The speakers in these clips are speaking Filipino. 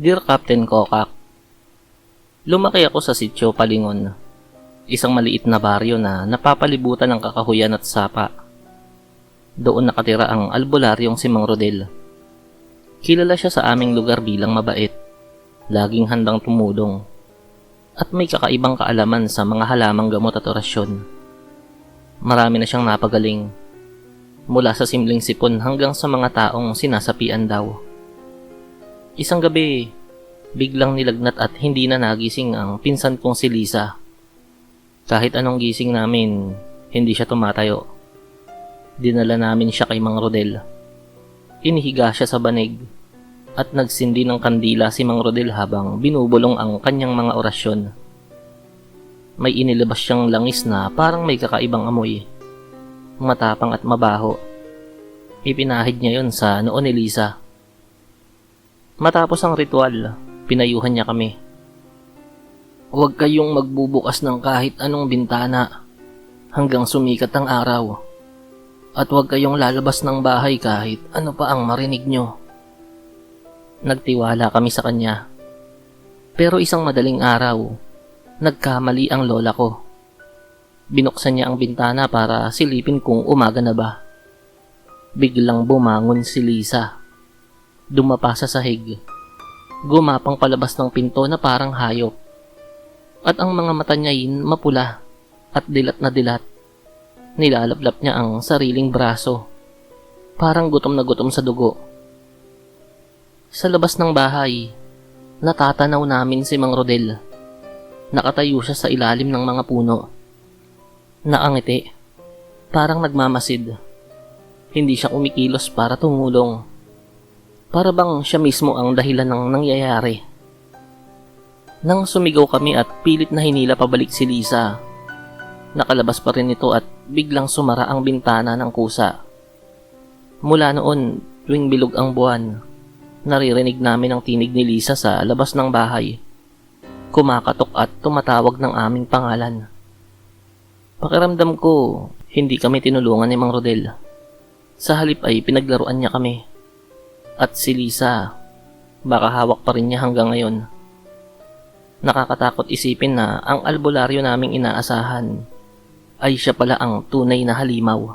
Dear Captain Kokak, lumaki ako sa Sitio Palingon, isang maliit na baryo na napapalibutan ng kakahuyan at sapa. Doon nakatira ang albularyong si Mang Rodel. Kilala siya sa aming lugar bilang mabait, laging handang tumulong, at may kakaibang kaalaman sa mga halamang gamot at orasyon. Marami na siyang napagaling, mula sa simpleng sipon hanggang sa mga taong sinasapian daw. Isang gabi, biglang nilagnat at hindi na nagising ang pinsan kong si Lisa. Kahit anong gising namin, hindi siya tumatayo. Dinala namin siya kay Mang Rodel. Inihiga siya sa banig at nagsindi ng kandila si Mang Rodel habang binubulong ang kanyang mga orasyon. May inilabas siyang langis na parang may kakaibang amoy. Matapang at mabaho. Ipinahid niya yon sa noo ni Lisa. Matapos ang ritual, pinayuhan niya kami. Huwag kayong magbubukas ng kahit anong bintana hanggang sumikat ang araw. At huwag kayong lalabas ng bahay kahit ano pa ang marinig nyo. Nagtiwala kami sa kanya. Pero isang madaling araw, nagkamali ang lola ko. Binuksan niya ang bintana para silipin kung umaga na ba. Biglang bumangon si Lisa. Dumapa sa sahig. Gumapang palabas ng pinto na parang hayop. At ang mga mata niya mapula at dilat na dilat. Nilalablap niya ang sariling braso. Parang gutom na gutom sa dugo. Sa labas ng bahay, natatanaw namin si Mang Rodel. Nakatayo siya sa ilalim ng mga puno. Nakangiti. Parang nagmamasid. Hindi siya kumikilos para tumulong. Para bang siya mismo ang dahilan ng nangyayari. Nang sumigaw kami at pilit na hinila pabalik si Lisa, nakalabas pa rin ito at biglang sumara ang bintana ng kusa. Mula noon, tuwing bilog ang buwan, naririnig namin ang tinig ni Lisa sa labas ng bahay. Kumakatok at tumatawag ng aming pangalan. Pakiramdam ko, hindi kami tinulungan ni Mang Rodel. Sa halip ay pinaglaruan niya kami. At si Lisa, baka hawak pa rin niya hanggang ngayon. Nakakatakot isipin na ang albularyo naming inaasahan ay siya pala ang tunay na halimaw.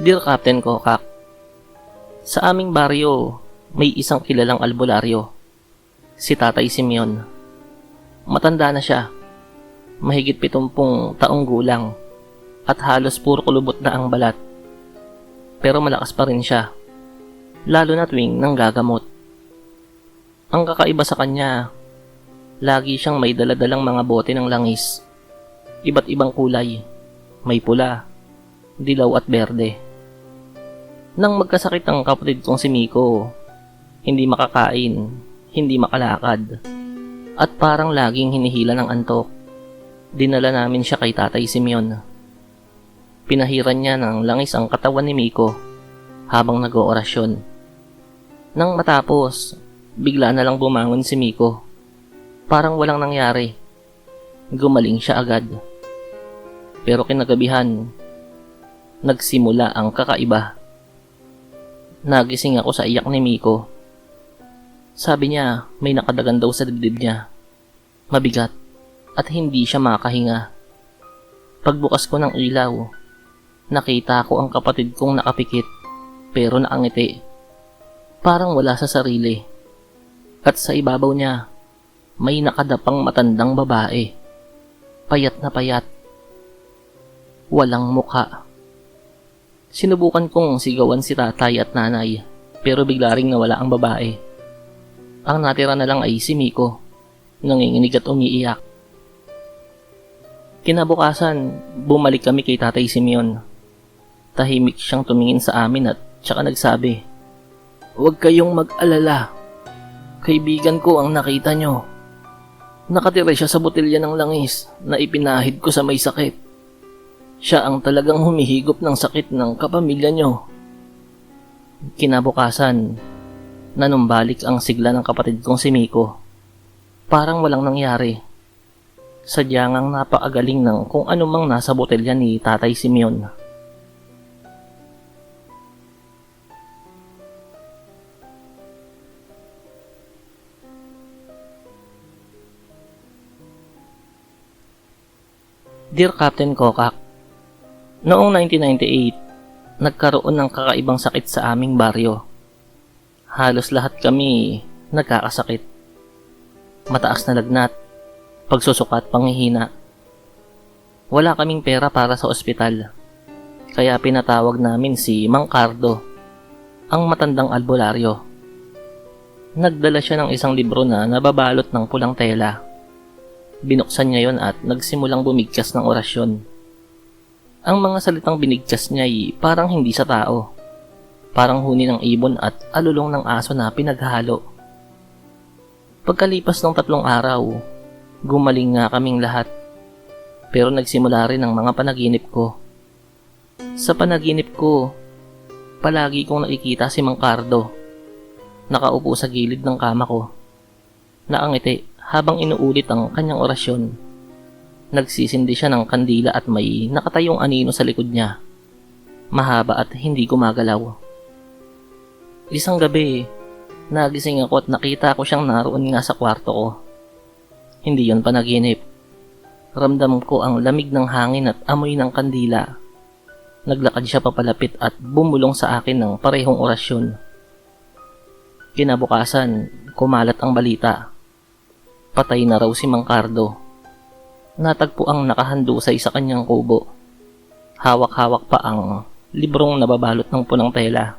Dear Captain Kokak, sa aming baryo may isang kilalang albularyo, si Tatay Simeon. Matanda na siya, mahigit 70 taong gulang at halos puro kulubot na ang balat. Pero malakas pa rin siya, lalo na tuwing nanggagamot. Ang kakaiba sa kanya, lagi siyang may daladalang mga bote ng langis. Iba't ibang kulay, may pula, dilaw at berde. Nang magkasakit ang kapatid kong si Miko, hindi makakain, hindi makalakad, at parang laging hinihila ng antok, dinala namin siya kay Tatay Simeon. Pinahiran niya ng langis ang katawan ni Miko habang nag-oorasyon. Nang matapos, bigla na lang bumangon si Miko. Parang walang nangyari. Gumaling siya agad. Pero kinagabihan, nagsimula ang kakaiba. Nagising ako sa iyak ni Miko. Sabi niya may nakadagan daw sa dibdib niya. Mabigat at hindi siya makahinga. Pagbukas ko ng ilaw, nakita ko ang kapatid kong nakapikit pero nakangiti. Parang wala sa sarili. At sa ibabaw niya, may nakadapang matandang babae. Payat na payat. Walang mukha. Sinubukan kong sigawan si tatay at nanay, pero bigla ring nawala ang babae. Ang natira na lang ay si Miko, nanginginig at umiiyak. Kinabukasan, bumalik kami kay Tatay Simeon. Tahimik siyang tumingin sa amin at tsaka nagsabi, "Huwag kayong mag-alala. Kaibigan ko ang nakita nyo. Nakatira siya sa botelya ng langis na ipinahid ko sa may sakit. Siya ang talagang humihigop ng sakit ng kapamilya nyo." Kinabukasan, nanumbalik ang sigla ng kapatid kong si Miko. Parang walang nangyari. Sadyang ang napakagaling ng kung anumang nasa botelya ni Tatay Simeon. Dear Captain Kokak, noong 1998, nagkaroon ng kakaibang sakit sa aming baryo. Halos lahat kami nagkakasakit. Mataas na lagnat, pagsusuka at panghihina. Wala kaming pera para sa ospital, kaya pinatawag namin si Mang Cardo, ang matandang albularyo. Nagdala siya ng isang libro na nababalot ng pulang tela. Binuksan niya yon at nagsimulang bumigkas ng orasyon. Ang mga salitang binigkas niya ay parang hindi sa tao. Parang huni ng ibon at alulong ng aso na pinaghalo. Pagkalipas ng 3 araw, gumaling nga kaming lahat. Pero nagsimula rin ang mga panaginip ko. Sa panaginip ko, palagi kong nakikita si Mang Cardo. Nakaupo sa gilid ng kama ko. Nakangiti habang inuulit ang kanyang orasyon. Nagsisindi siya ng kandila at may nakatayong anino sa likod niya. Mahaba at hindi gumagalaw. Isang gabi, nagising ako at nakita ko siyang naroon nga sa kwarto ko. Hindi yon panaginip. Ramdam ko ang lamig ng hangin at amoy ng kandila. Naglakad siya papalapit at bumulong sa akin ng parehong orasyon. Kinabukasan, kumalat ang balita. Patay na raw si Mang Cardo. Natagpo ang nakahandusay sa kanyang kubo. Hawak-hawak pa ang librong nababalot ng punang tela.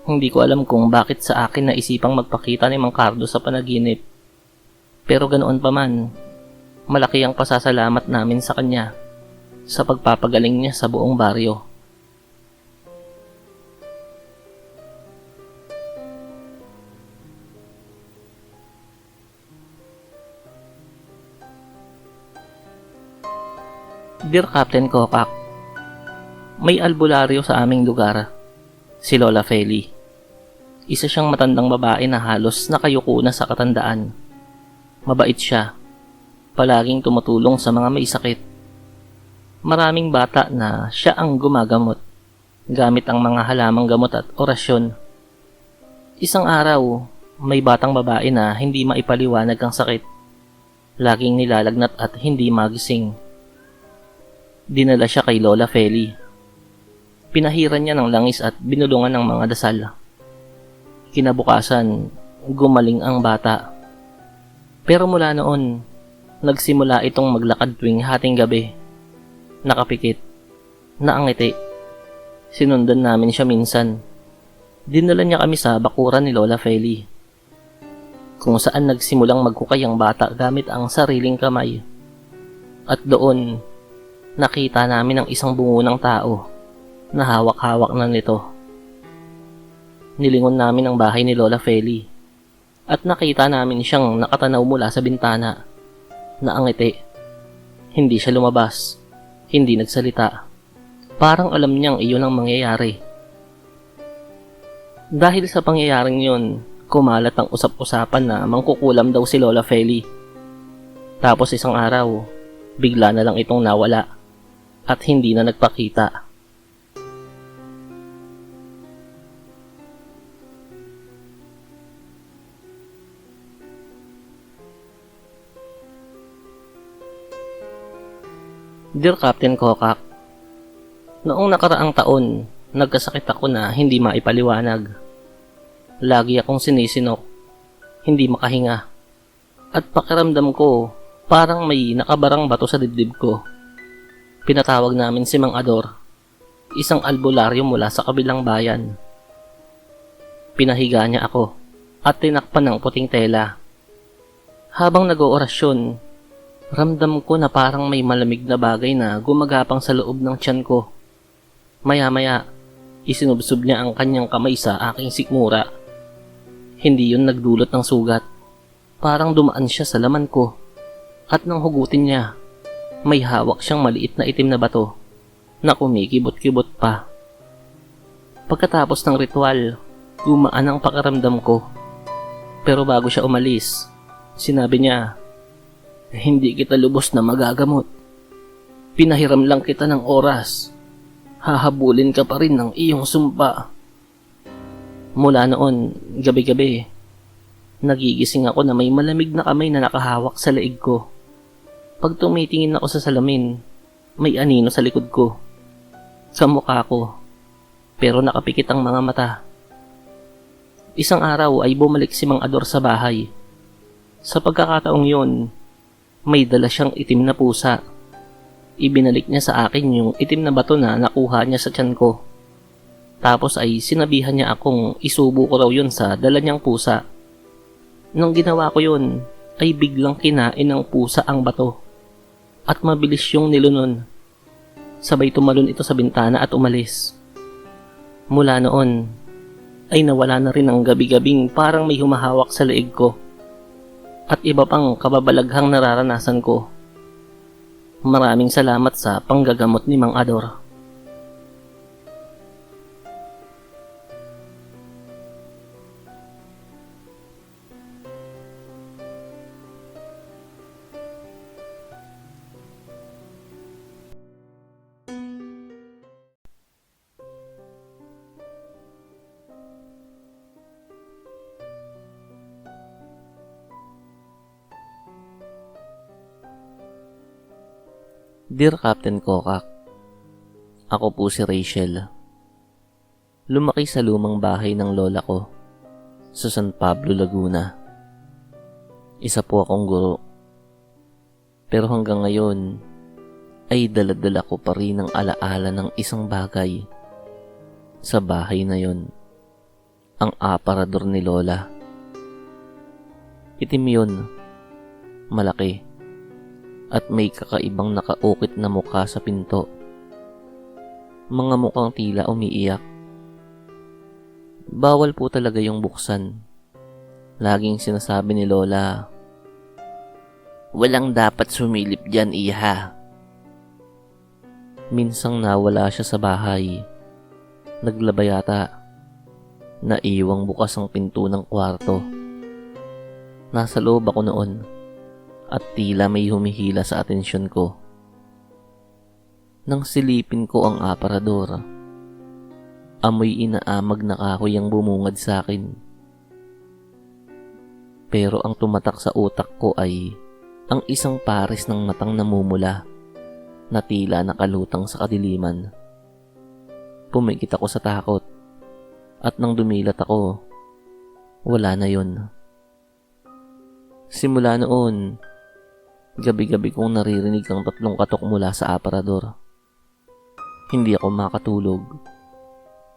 Hindi ko alam kung bakit sa akin naisipang magpakita ni Mang Cardo sa panaginip. Pero ganoon pa man, malaki ang pasasalamat namin sa kanya sa pagpapagaling niya sa buong baryo. Dear Captain Kokak, may albularyo sa aming lugar, si Lola Feli. Isa siyang matandang babae na halos nakayuko na sa katandaan. Mabait siya, palaging tumutulong sa mga may sakit. Maraming bata na siya ang gumagamot, gamit ang mga halamang gamot at orasyon. Isang araw, may batang babae na hindi maipaliwanag ang sakit. Laging nilalagnat at hindi magising. Dinala siya kay Lola Feli. Pinahiran niya ng langis at binulungan ng mga dasal. Kinabukasan, gumaling ang bata. Pero mula noon, nagsimula itong maglakad tuwing hating gabi. Nakapikit, naangiti. Sinundan namin siya minsan. Dinala niya kami sa bakuran ni Lola Feli, kung saan nagsimulang magkukay ang bata gamit ang sariling kamay. At doon, nakita namin ang isang bungunang tao na hawak-hawak na nito. Nilingon namin ang bahay ni Lola Feli at nakita namin siyang nakatanaw mula sa bintana. Naangiti. Hindi siya lumabas. Hindi nagsalita. Parang alam niyang iyon ang mangyayari. Dahil sa pangyayaring yun, kumalat ang usap-usapan na mangkukulam daw si Lola Feli. Tapos isang araw, bigla na lang itong nawala at hindi na nagpakita. Dear Captain Kokak, noong nakaraang taon, nagkasakit ako na hindi maipaliwanag. Lagi akong sinisinok, hindi makahinga, at pakiramdam ko parang may nakabarang bato sa dibdib ko. Pinatawag namin si Mang Ador, isang albularyo mula sa kabilang bayan. Pinahiga niya ako at tinakpan ng puting tela. Habang nag-oorasyon, ramdam ko na parang may malamig na bagay na gumagapang sa loob ng tiyan ko. Maya-maya, isinubsob niya ang kanyang kamay sa aking sikmura. Hindi yun nagdulot ng sugat. Parang dumaan siya sa laman ko. At nang hugutin niya, may hawak siyang maliit na itim na bato na kumikibot-kibot pa. Pagkatapos ng ritual, gumaan ang pakiramdam ko. Pero bago siya umalis, sinabi niya, Hindi kita lubos na magagamot. Pinahiram lang kita ng oras. Hahabulin ka pa rin ng iyong sumpa. Mula noon, gabi-gabi, nagigising ako na may malamig na kamay na nakahawak sa leeg ko. Pag tumitingin ako sa salamin, may anino sa likod ko. Sa mukha ko, pero nakapikit ang mga mata. Isang araw ay bumalik si Mang Ador sa bahay. Sa pagkakataong yon, may dala siyang itim na pusa. Ibinalik niya sa akin yung itim na bato na nakuha niya sa tiyan ko. Tapos ay sinabihan niya akong isubo ko raw yun sa dala niyang pusa. Nang ginawa ko yun, ay biglang kinain ng pusa ang bato. At mabilis yung nilunon. Sabay tumalon ito sa bintana at umalis. Mula noon, ay nawala na rin ang gabi-gabing parang may humahawak sa leeg ko. At iba pang kababalaghang nararanasan ko. Maraming salamat sa panggagamot ni Mang Ador. Dear Captain Kokak, ako po si Rachel. Lumaki sa lumang bahay ng lola ko sa San Pablo, Laguna. Isa po akong guro. Pero hanggang ngayon ay dala-dala ko pa rin ang alaala ng isang bagay sa bahay na yon, ang aparador ni lola. Itim yun, malaki, at may kakaibang nakaukit na mukha sa pinto. Mga mukhang tila umiiyak. Bawal po talaga yung buksan. Laging sinasabi ni lola, "Walang dapat sumilip dyan, iha." Minsang nawala siya sa bahay. Naglaba yata. Naiwang bukas ang pinto ng kwarto. Nasa loob ako noon. At tila may humihila sa atensyon ko. Nang silipin ko ang aparador, amoy inaamag na kahoy ang bumungad sa akin. Pero ang tumatak sa utak ko ay ang isang pares ng matang namumula na tila nakalutang sa kadiliman. Pumikit ako sa takot at nang dumilat ako, wala na yon. Simula noon, gabi-gabi kong naririnig ang tatlong katok mula sa aparador. Hindi ako makatulog.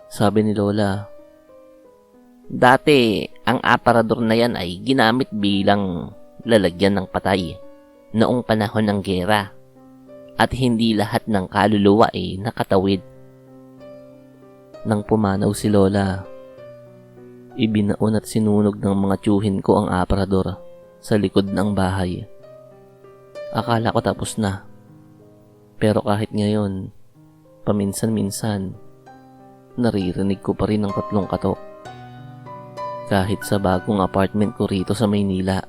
Sabi ni lola, "Dati, ang aparador na yan ay ginamit bilang lalagyan ng patay noong panahon ng gera. At hindi lahat ng kaluluwa ay nakatawid." Nang pumanaw si lola, ibinaon at sinunog ng mga tiyuhin ko ang aparador sa likod ng bahay. Akala ko tapos na. Pero kahit ngayon, paminsan-minsan, naririnig ko pa rin ang tatlong katok. Kahit sa bagong apartment ko rito sa Maynila.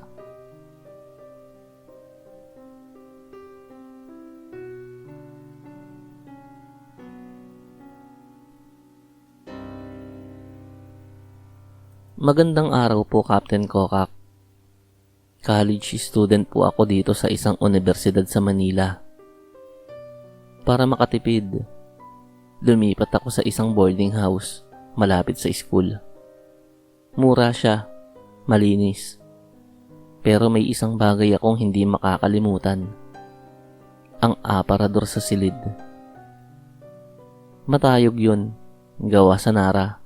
Magandang araw po, Captain Kokak. College student po ako dito sa isang universidad sa Manila. Para makatipid, lumipat ako sa isang boarding house malapit sa school. Mura siya, malinis. Pero may isang bagay akong hindi makakalimutan. Ang aparador sa silid. Matayog yun, gawa sa Nara.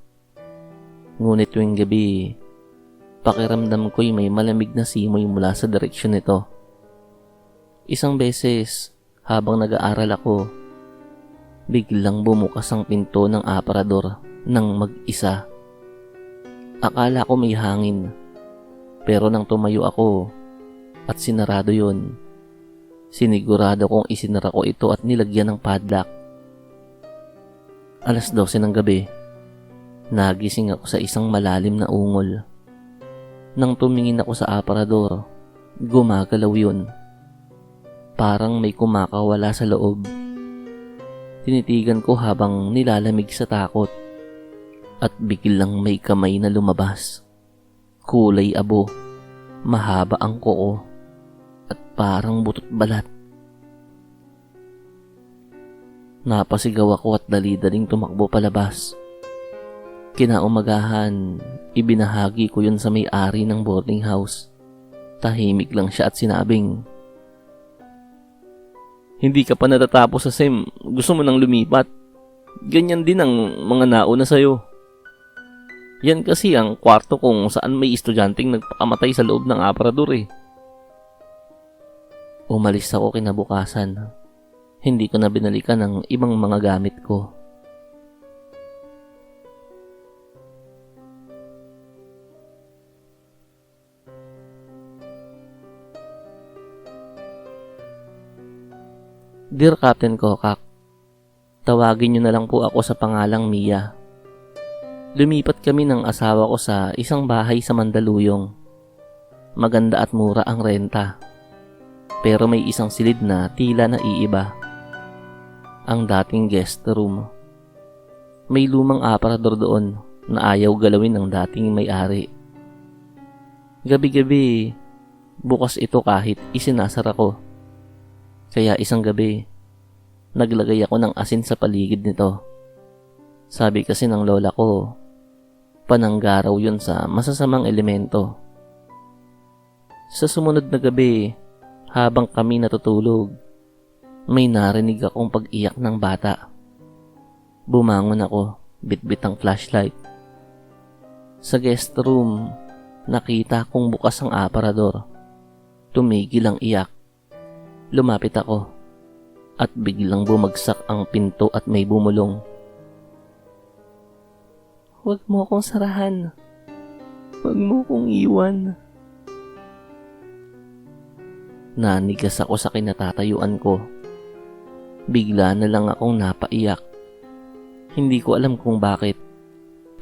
Ngunit tuwing gabi, pakiramdam ko'y may malamig na simoy mula sa direksyon nito. Isang beses, habang nag-aaral ako, biglang bumukas ang pinto ng aparador ng mag-isa. Akala ko may hangin, pero nang tumayo ako at sinarado yun, sinigurado kong isinara ko ito at nilagyan ng padlock. 12:00 ng gabi, nagising ako sa isang malalim na ungol. Nang tumingin ako sa aparador, gumagalaw yun Parang may kumakawala sa loob. Tinitigan ko habang nilalamig sa takot at biglang may kamay na lumabas. Kulay abo, mahaba ang kuko at parang butot balat. Napasigaw ako at dali-daling tumakbo palabas. Kinaumagahan, ibinahagi ko yun sa may-ari ng boarding house. Tahimik lang siya at sinabing, "Hindi ka pa natatapos sa SEM, gusto mo nang lumipat. Ganyan din ang mga nauna sa'yo." Yan kasi ang kwarto kung saan may estudyanteng nagpakamatay sa loob ng aparador eh. Umalis ako kinabukasan. Hindi ko na binalikan ang ibang mga gamit ko. Dear Captain Kokak, tawagin niyo na lang po ako sa pangalang Mia. Lumipat kami ng asawa ko sa isang bahay sa Mandaluyong. Maganda at mura ang renta. Pero may isang silid na tila naiiba. Ang dating guest room. May lumang aparador doon na ayaw galawin ng dating may-ari. Gabi-gabi, bukas ito kahit isinasara ko. Kaya isang gabi, naglagay ako ng asin sa paligid nito. Sabi kasi ng lola ko, pananggaraw yun sa masasamang elemento. Sa sumunod na gabi, habang kami natutulog, may narinig akong pag-iyak ng bata. Bumangon ako, bitbit ang flashlight. Sa guest room, nakita kong bukas ang aparador. Tumigil ang iyak. Lumapit ako at biglang bumagsak ang pinto at may bumulong. "Huwag mo akong sarahan. Huwag mo akong iwan." Nanigas ako sa kinatatayuan ko. Bigla na lang akong napaiyak. Hindi ko alam kung bakit.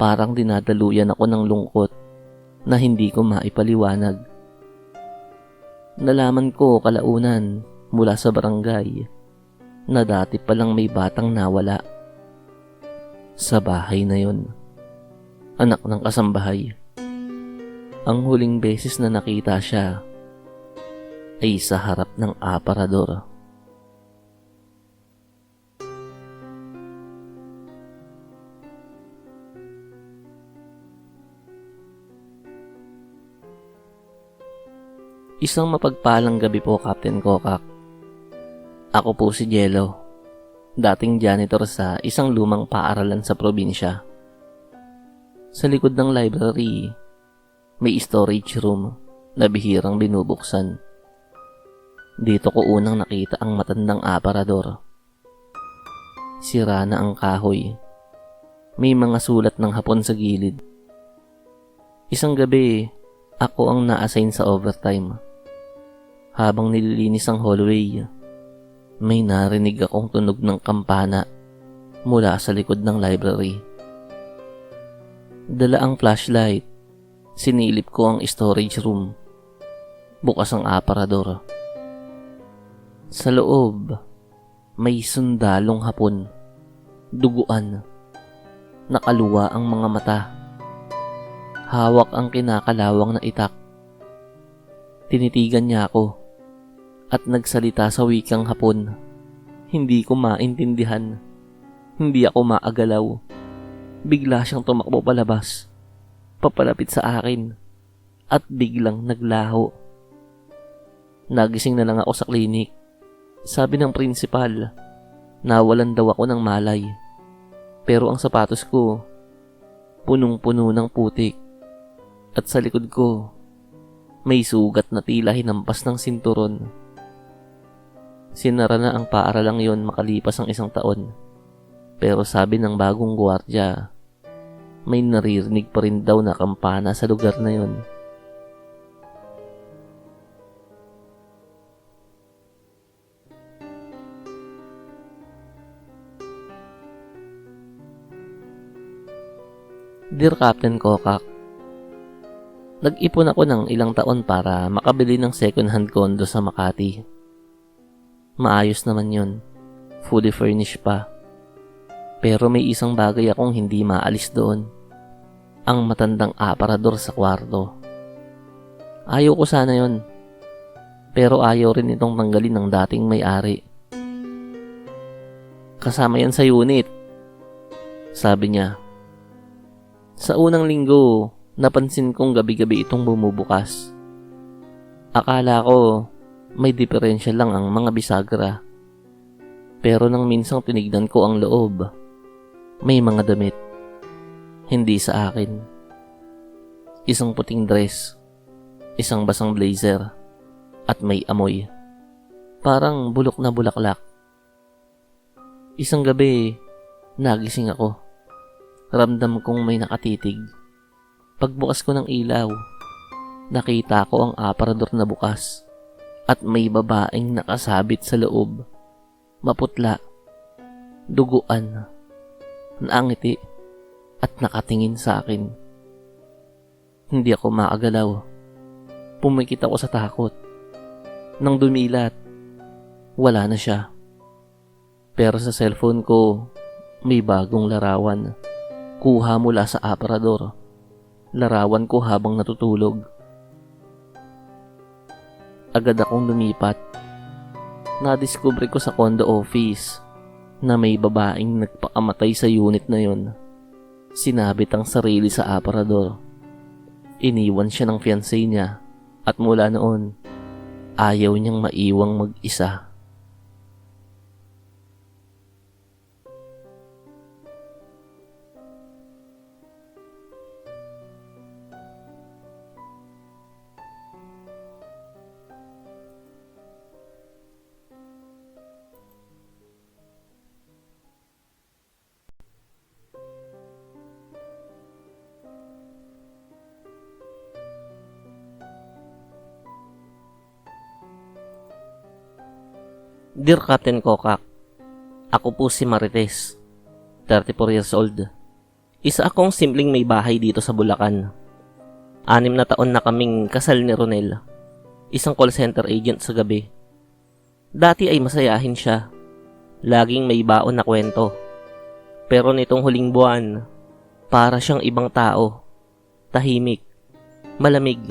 Parang dinadaluyan ako ng lungkot na hindi ko maipaliwanag. Nalaman ko kalaunan mula sa barangay na dati palang may batang nawala. Sa bahay na yon, anak ng kasambahay. Ang huling beses na nakita siya ay sa harap ng aparador. Isang mapagpalang gabi po, Captain Kokak. Ako po si Jello, dating janitor sa isang lumang paaralan sa probinsya. Sa likod ng library, may storage room na bihirang binubuksan. Dito ko unang nakita ang matandang aparador. Sira na ang kahoy. May mga sulat ng Hapon sa gilid. Isang gabi, ako ang na-assign sa overtime. Habang nililinis ang hallway, may narinig akong tunog ng kampana mula sa likod ng library. Dala ang flashlight, sinilip ko ang storage room. Bukas ang aparador. Sa loob, may sundalong Hapon, duguan, nakaluwa ang mga mata. Hawak ang kinakalawang na itak. Tinitigan niya ako at nagsalita sa wikang Hapon. Hindi ko maintindihan. Hindi ako maagalaw. Bigla siyang tumakbo palabas, papalapit sa akin, at biglang naglaho. Nagising na lang ako sa klinik. Sabi ng prinsipal, nawalan daw ako ng malay. Pero ang sapatos ko, punong-puno ng putik. At sa likod ko, may sugat na tila hinampas ng sinturon. Sinara na ang paaralang yon makalipas ang 1 taon. Pero sabi ng bagong gwardiya, may naririnig pa rin daw na kampana sa lugar na yon. Dear Captain Kokak, nag-ipon ako ng ilang taon para makabili ng second-hand condo sa Makati. Maayos naman yun. Fully furnished pa. Pero may isang bagay akong hindi maalis doon. Ang matandang aparador sa kwarto. Ayaw ko sana yun. Pero ayaw rin itong tanggalin ng dating may-ari. Kasama yan sa unit, sabi niya. Sa unang linggo, napansin kong gabi-gabi itong bumubukas. Akala ko may diferensya lang ang mga bisagra. Pero nang minsang tinignan ko ang loob, may mga damit. Hindi sa akin. Isang puting dress, isang basang blazer, at may amoy. Parang bulok na bulaklak. Isang gabi, nagising ako. Ramdam kong may nakatitig. Pagbukas ko ng ilaw, nakita ko ang aparador na bukas at may babaeng nakasabit sa loob. Maputla, duguan, naangiti at nakatingin sa akin. Hindi ako makagalaw. Pumikit ako sa takot. Nang dumilat, wala na siya. Pero sa cellphone ko, may bagong larawan. Kuha mula sa aparador. Larawan ko habang natutulog. Agad akong lumipat. Nadiskubre ko sa condo office na may babaeng nagpakamatay sa unit na yon. Sinabit ang sarili sa aparador. Iniwan siya ng fiancé niya at mula noon, ayaw niyang maiwang mag-isa. Dear Captain Kokak, ako po si Marites, 34 years old. Isa akong simpleng may bahay dito sa Bulacan. 6 na taon na kaming kasal ni Ronel, isang call center agent sa gabi. Dati ay masayahin siya, laging may baon na kwento. Pero nitong huling buwan, para siyang ibang tao, tahimik, malamig,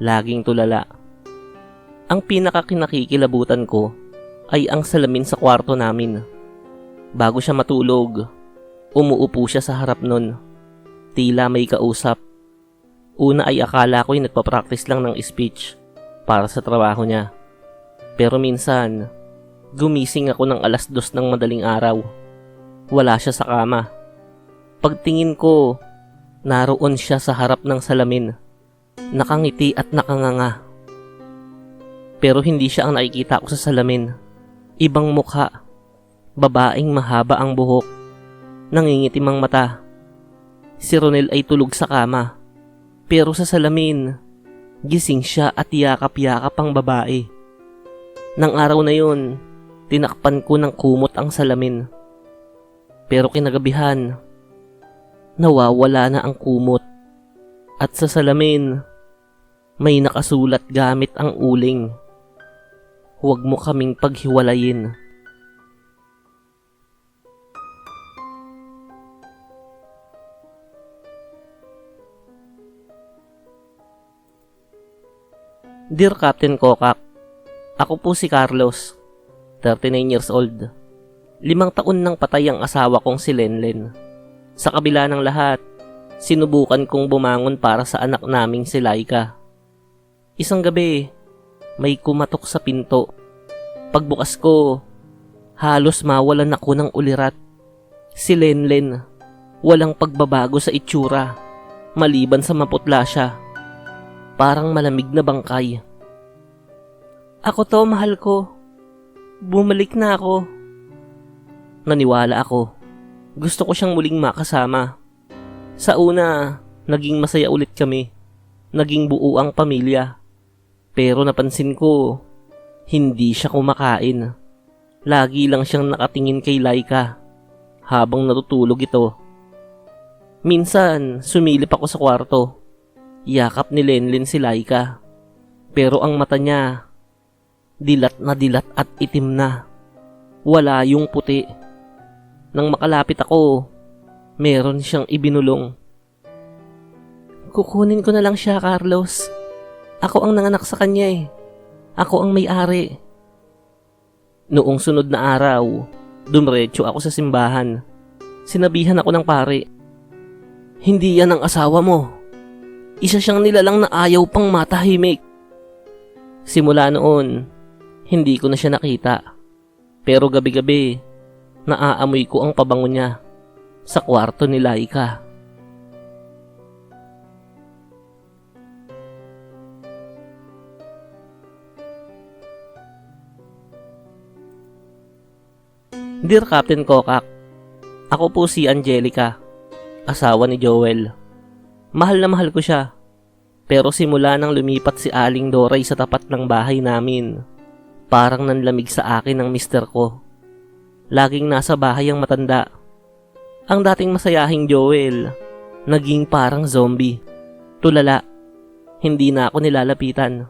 laging tulala. Ang pinakakinakikilabutan ko ay ang salamin sa kwarto namin. Bago siya matulog, umuupo siya sa harap nun. Tila may kausap. Una ay akala ko'y nagpa-practice lang ng speech para sa trabaho niya. Pero minsan, gumising ako ng 2:00 ng madaling araw. Wala siya sa kama. Pagtingin ko, naroon siya sa harap ng salamin. Nakangiti at nakanganga. Pero hindi siya ang nakikita ko sa salamin. Ibang mukha, babaeng mahaba ang buhok, nangingitim ang mata. Si Ronel ay tulog sa kama, pero sa salamin, gising siya at yakap-yakap ang babae. Nang araw na yun, tinakpan ko ng kumot ang salamin. Pero kinagabihan, nawawala na ang kumot at sa salamin, may nakasulat gamit ang uling. Huwag mo kaming paghiwalayin. Dear Captain Kokak, ako po si Carlos, 39 years old. 5 taon nang patay ang asawa kong si Lenlen. Sa kabila ng lahat, sinubukan kong bumangon para sa anak naming si Laika. Isang gabi, may kumatok sa pinto. Pagbukas ko, halos mawalan ako ng ulirat. Si Lenlen, walang pagbabago sa itsura, maliban sa maputla siya. Parang malamig na bangkay. Ako to, mahal ko. Bumalik na ako. Naniwala ako. Gusto ko siyang muling makasama. Sa una, naging masaya ulit kami. Naging buo ang pamilya. Pero napansin ko, hindi siya kumakain. Lagi lang siyang nakatingin kay Laika habang natutulog ito. Minsan, sumilip ako sa kwarto. Yakap ni Lenlen si Laika. Pero ang mata niya, Dilat na dilat at itim na. Wala yung puti. Nang makalapit ako, meron siyang ibinulong. Kukunin ko na lang siya, Carlos. Ako ang nanganak sa kanya eh. Ako ang may-ari. Noong sunod na araw, dumiretso ako sa simbahan. Sinabihan ako ng pare. Hindi yan ang asawa mo. Isa siyang nilalang na ayaw pang matahimik. Simula noon, hindi ko na siya nakita. Pero gabi-gabi, naaamoy ko ang pabango niya sa kwarto ni Laika. Dear Captain Kokak, ako po si Angelica, asawa ni Joel. Mahal na mahal ko siya. Pero simula nang lumipat si Aling Doray sa tapat ng bahay namin, parang nanlamig sa akin ang mister ko. Laging nasa bahay ang matanda. Ang dating masayahing Joel, naging parang zombie. Tulala, hindi na ako nilalapitan.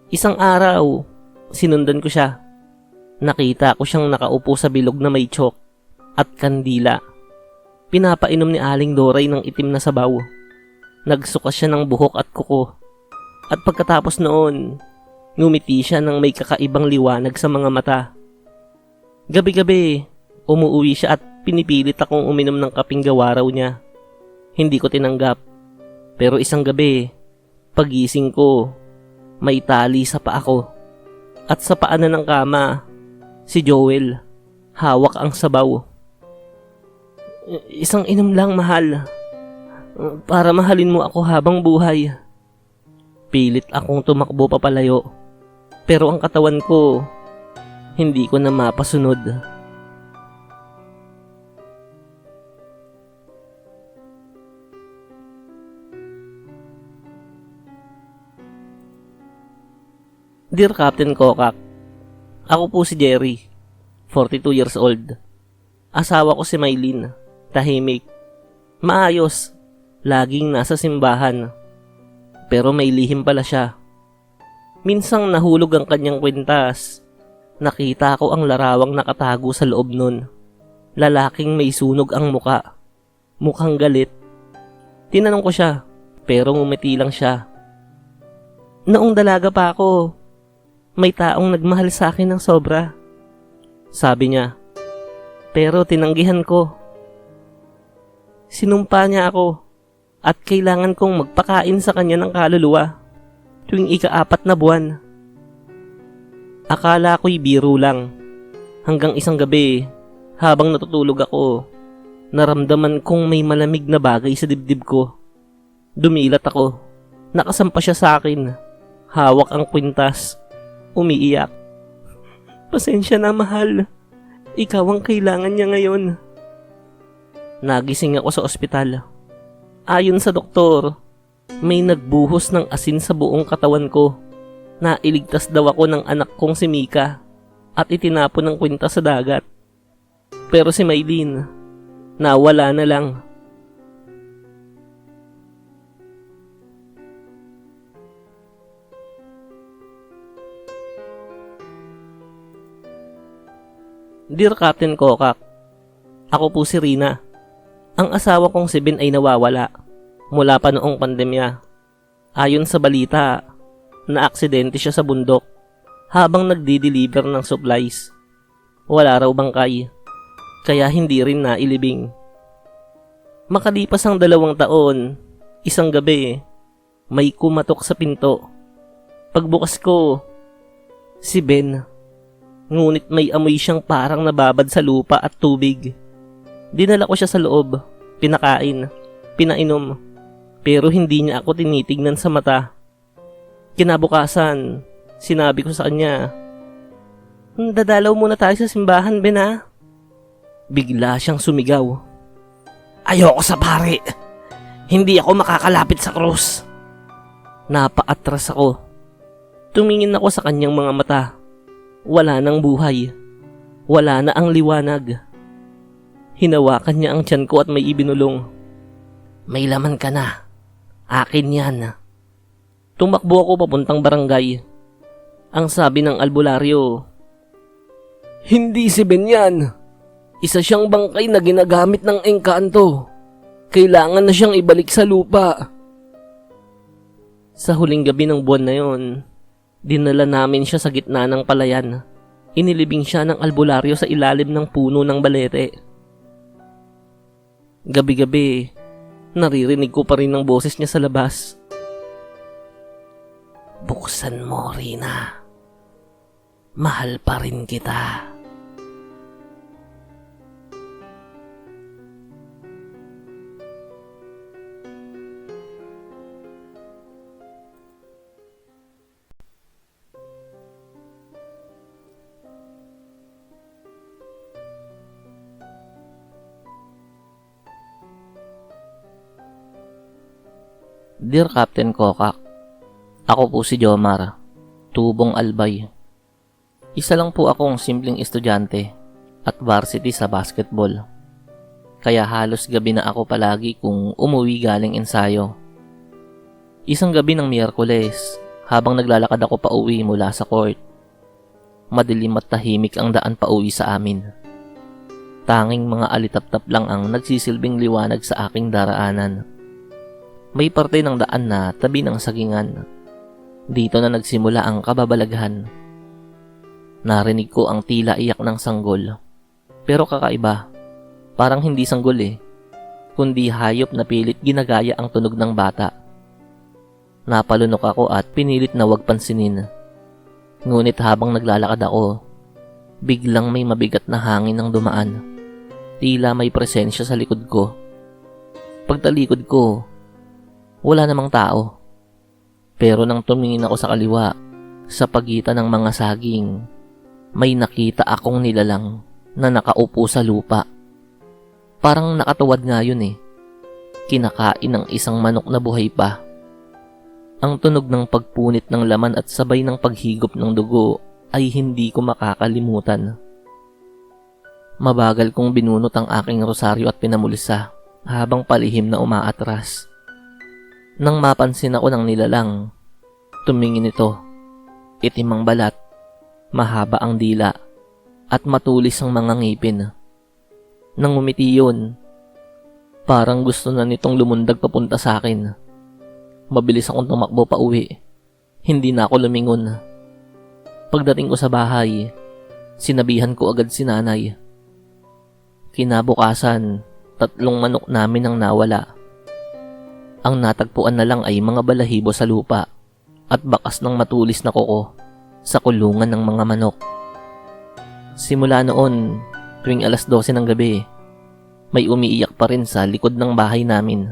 Isang araw, sinundan ko siya. Nakita ko siyang nakaupo sa bilog na may tsyok at kandila. Pinapainom ni Aling Doray ng itim na sabaw. Nagsuka siya ng buhok at kuko. At pagkatapos noon, ngumiti siya ng may kakaibang liwanag sa mga mata. Gabi-gabi, umuwi siya at pinipilit akong uminom ng kaping gawaraw niya. Hindi ko tinanggap. Pero isang gabi, pagising ko, may tali sa paa ko. At sa paanan ng kama, si Joel, hawak ang sabaw. Isang inom lang, mahal. Para mahalin mo ako habang buhay. Pilit akong tumakbo papalayo. Pero ang katawan ko, hindi ko na mapasunod. Dear Captain Kokak, ako po si Jerry, 42 years old. Asawa ko si Maylin, tahimik, maayos, laging nasa simbahan. Pero may lihim pala siya. Minsang nahulog ang kanyang kwintas. Nakita ko ang larawang nakatago sa loob nun. Lalaking may sunog ang muka. Mukhang galit. Tinanong ko siya, pero ngumiti lang siya. Noong dalaga pa ako, may taong nagmahal sa akin ng sobra. Sabi niya, pero tinanggihan ko. Sinumpa niya ako at kailangan kong magpakain sa kanya ng kaluluwa tuwing ika-4 na buwan. Akala ko'y biro lang. Hanggang isang gabi, habang natutulog ako, naramdaman kong may malamig na bagay sa dibdib ko. Dumilat ako. Nakasampa siya sa akin. Hawak ang kwintas. Umiiyak. Pasensya na, mahal. Ikaw ang kailangan niya ngayon. Nagising ako sa ospital. Ayon sa doktor, may nagbuhos ng asin sa buong katawan ko. Nailigtas daw ako ng anak kong si Mika at itinapon ng kwintas sa dagat. Pero si Maylin, nawala na lang. Dear Captain Kokak, ako po si Rina. Ang asawa kong si Ben ay nawawala mula pa noong pandemya. Ayon sa balita, naaksidente siya sa bundok habang nagdi-deliver ng supplies. Wala raw bangkay, kaya hindi rin nailibing. Makalipas ang 2 taon, isang gabi, may kumatok sa pinto. Pagbukas ko, si Ben. Ngunit may amoy siyang parang nababad sa lupa at tubig. Dinala ko siya sa loob, pinakain, pinainom, pero hindi niya ako tinitignan sa mata. Kinabukasan, sinabi ko sa kanya, dadalaw muna tayo sa simbahan, Ben, ha? Bigla siyang sumigaw. Ayoko sa pare! Hindi ako makakalapit sa krus! Napaatras ako. Tumingin ako sa kanyang mga mata. Wala nang buhay. Wala na ang liwanag. Hinawakan niya ang tiyan ko at may ibinulong. May laman ka na. Akin yan. Tumakbo ako papuntang barangay. Ang sabi ng albularyo, "Hindi si Ben yan. Isa siyang bangkay na ginagamit ng engkanto. Kailangan na siyang ibalik sa lupa." Sa huling gabi ng buwan na yon, dinala namin siya sa gitna ng palayan. Inilibing siya ng albularyo sa ilalim ng puno ng balete. Gabi-gabi, naririnig ko pa rin ang boses niya sa labas. "Buksan mo, Rina. Mahal pa rin kita." Dear Captain Kokak, ako po si Jomar, tubong albay. Isa lang po akong simpleng estudyante at varsity sa basketball. Kaya halos gabi na ako palagi kung umuwi galing ensayo. Isang gabi ng Miyerkules, habang naglalakad ako pa uwi mula sa court, madilim at tahimik ang daan pa uwi sa amin. Tanging mga alitap-tap lang ang nagsisilbing liwanag sa aking daraanan. May parte ng daan na tabi ng sagingan. Dito na nagsimula ang kababalaghan. Narinig ko ang tila iyak ng sanggol. Pero kakaiba, parang hindi sanggol kundi hayop na pilit ginagaya ang tunog ng bata. Napalunok ako at pinilit na wag pansinin. Ngunit habang naglalakad ako, biglang may mabigat na hangin ang dumaan. Tila may presensya sa likod ko. Pagtalikod ko, wala namang tao. Pero nang tumingin ako sa kaliwa, sa pagitan ng mga saging, may nakita akong nilalang na nakaupo sa lupa. Parang nakatuwad nga yun Kinakain ng isang manok na buhay pa. Ang tunog ng pagpunit ng laman at sabay ng paghigop ng dugo ay hindi ko makakalimutan. Mabagal kong binunot ang aking rosaryo at pinamulisa habang palihim na umaatras. Nang mapansin ako ng nilalang, tumingin ito. Itim ang balat, mahaba ang dila, at matulis ang mga ngipin. Nang umiti yun, parang gusto na nitong lumundag papunta sa akin. Mabilis akong tumakbo pa uwi. Hindi na ako lumingon. Pagdating ko sa bahay, sinabihan ko agad si nanay. Kinabukasan, 3 manok namin ang nawala. Ang natagpuan na lang ay mga balahibo sa lupa at bakas ng matulis na kuko sa kulungan ng mga manok. Simula noon, tuwing 12:00 ng gabi, may umiiyak pa rin sa likod ng bahay namin.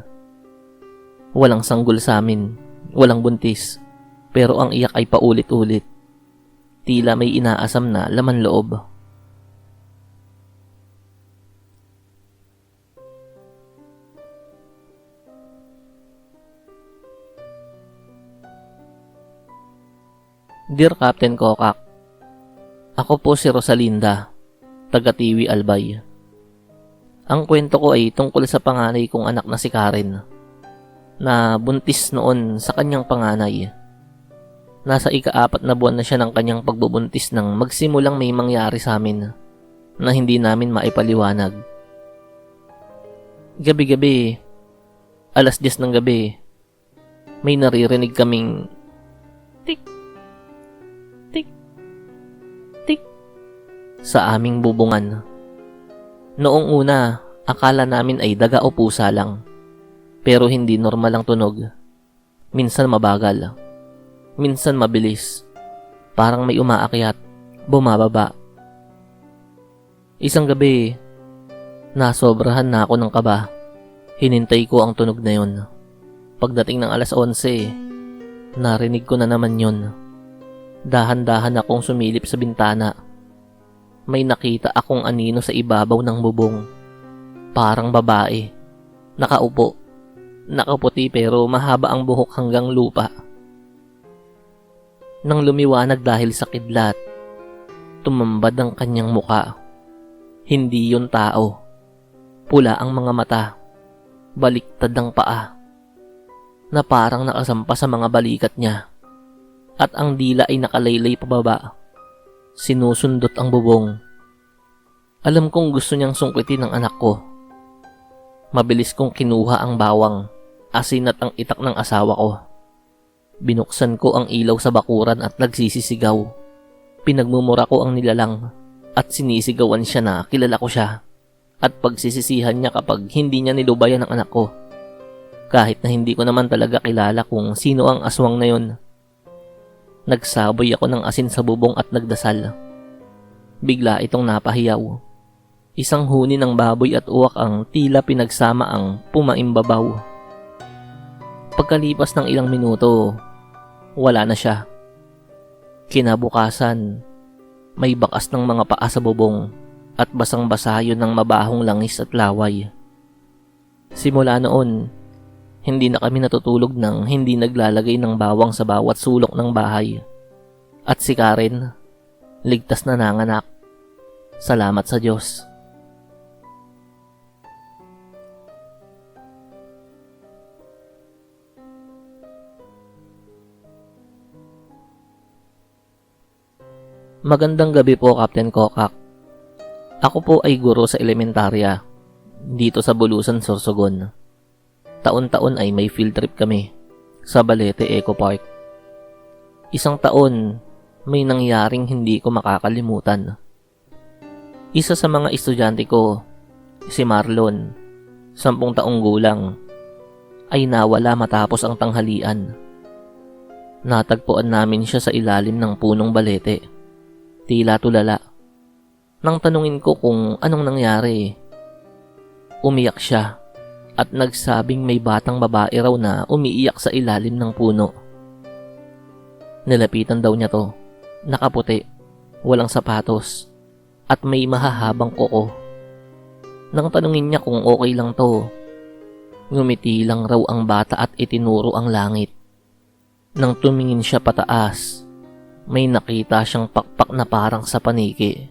Walang sanggol sa amin, walang buntis, pero ang iyak ay paulit-ulit. Tila may inaasam na laman loob. Dear Captain Kokak, ako po si Rosalinda, taga Tiwi Albay. Ang kwento ko ay tungkol sa panganay kong anak na si Karen, na buntis noon sa kanyang panganay. Nasa ika-4 na buwan na siya ng kanyang pagbubuntis nang magsimulang may mangyari sa amin na hindi namin maipaliwanag. Gabi-gabi, 10:00 ng gabi, may naririnig kaming tik sa aming bubungan. Noong una, akala namin ay daga o pusa lang. Pero hindi normal ang tunog. Minsan mabagal. Minsan mabilis. Parang may umaakyat, bumababa. Isang gabi, nasobrahan na ako ng kaba. Hinintay ko ang tunog na yun. Pagdating ng 11:00, narinig ko na naman yun. Dahan-dahan akong sumilip sa bintana. May nakita akong anino sa ibabaw ng bubong. Parang babae. Nakaupo. Nakaputi pero mahaba ang buhok hanggang lupa. Nang lumiwanag dahil sa kidlat, tumambad ang kanyang muka. Hindi yun tao. Pula ang mga mata. Baliktad ang paa, na parang nakasampa sa mga balikat niya. at ang dila ay nakalaylay pababa. Sinusundot ang bubong. Alam kong gusto niyang sungkitin ang anak ko. Mabilis kong kinuha ang bawang, asin at ang itak ng asawa ko. Binuksan ko ang ilaw sa bakuran at nagsisisigaw. Pinagmumura ko ang nilalang at sinisigawan siya na kilala ko siya at pagsisisihan niya kapag hindi niya nilubayan ang anak ko. Kahit na hindi ko naman talaga kilala kung sino ang aswang na yun. Nagsaboy ako ng asin sa bubong at nagdasal. Bigla itong napahiyaw. Isang huni ng baboy at uwak ang tila pinagsama ang pumaimbabaw. Pagkalipas ng ilang minuto, wala na siya. Kinabukasan, may bakas ng mga paa sa bubong at basang-basa yun ng mabahong langis at laway. Simula noon, hindi na kami natutulog nang hindi naglalagay ng bawang sa bawat sulok ng bahay. At si Karen, ligtas na nanganak. Salamat sa Diyos. Magandang gabi po, Captain Kokak. Ako po ay guro sa elementarya, dito sa Bulusan, Sorsogon. Taon-taon ay may field trip kami sa Balete Eco Park. Isang taon, may nangyaring hindi ko makakalimutan. Isa sa mga estudyante ko, si Marlon, 10 taong gulang, ay nawala matapos ang tanghalian. Natagpuan namin siya sa ilalim ng punong balete. Tila tulala. Nang tanungin ko kung anong nangyari, umiyak siya at nagsabing may batang babae raw na umiiyak sa ilalim ng puno. Nilapitan daw niya to, nakaputi, walang sapatos, at may mahahabang kuko. Nang tanungin niya kung okay lang to, ngumiti lang raw ang bata at itinuro ang langit. Nang tumingin siya pataas, may nakita siyang pakpak na parang sa paniki.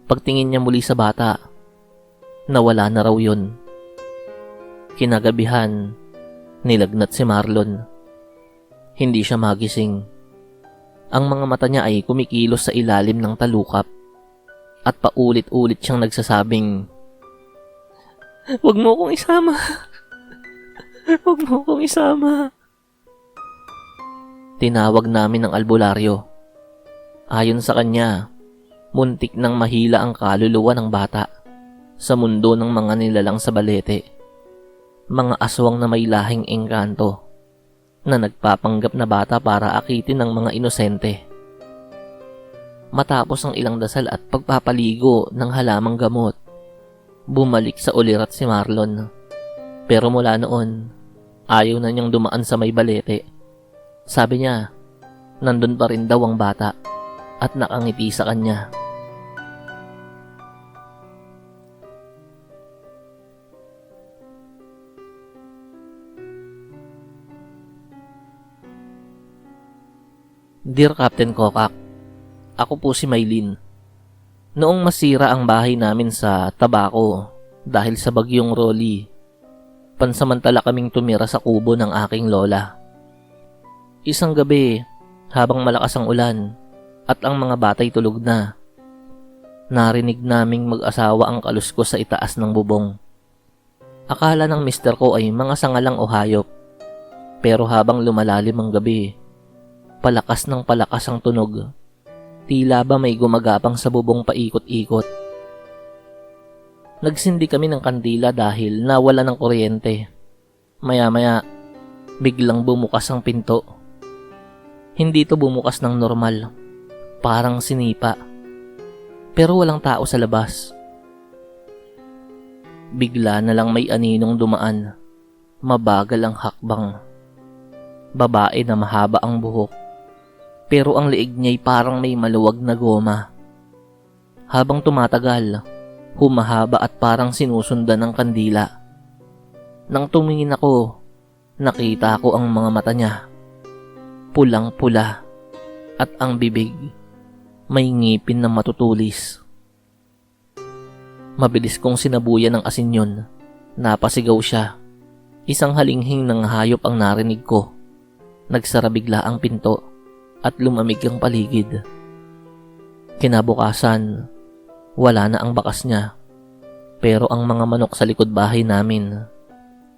Pagtingin niya muli sa bata, nawala na raw yun. Kinagabihan, nilagnat si Marlon. Hindi siya magising. Ang mga mata niya ay kumikilos sa ilalim ng talukap at paulit-ulit siyang nagsasabing, "Huwag mo kong isama. Huwag mo kong isama." Tinawag namin ang albularyo. Ayon sa kanya, muntik nang mahila ang kaluluwa ng bata sa mundo ng mga nilalang sa balete. Mga aswang na may lahing engkanto na nagpapanggap na bata para akitin ng mga inosente. Matapos ang ilang dasal at pagpapaligo ng halamang gamot, bumalik sa ulirat si Marlon. Pero mula noon, ayaw na niyang dumaan sa may balete. Sabi niya, nandun pa rin daw ang bata at nakangiti sa kanya. Dear Captain Kokak, ako po si Maylin. Noong masira ang bahay namin sa Tabaco dahil sa bagyong Rolly, pansamantala kaming tumira sa kubo ng aking lola. Isang gabi, habang malakas ang ulan at ang mga batay tulog na, narinig naming mag-asawa ang kaluskos sa itaas ng bubong. Akala ng mister ko ay mga sangalang o hayop, pero habang lumalalim ang gabi, palakas ng palakas ang tunog. Tila ba may gumagapang sa bubong paikot-ikot. Nagsindi kami ng kandila dahil nawala ng kuryente. Maya-maya, biglang bumukas ang pinto. Hindi to bumukas ng normal. Parang sinipa. Pero walang tao sa labas. Bigla na lang may aninong dumaan. Mabagal ang hakbang. Babae na mahaba ang buhok. Pero ang liig niya'y parang may maluwag na goma. Habang tumatagal, humahaba at parang sinusundan ng kandila. Nang tumingin ako, nakita ko ang mga mata niya. Pulang-pula at ang bibig may ngipin na matutulis. Mabilis kong sinabuyan ng asin yun. Napasigaw siya. Isang halinghing ng hayop ang narinig ko. Nagsara bigla ang pinto. at lumamig ang paligid. Kinabukasan, wala na ang bakas niya. Pero ang mga manok sa likod bahay namin,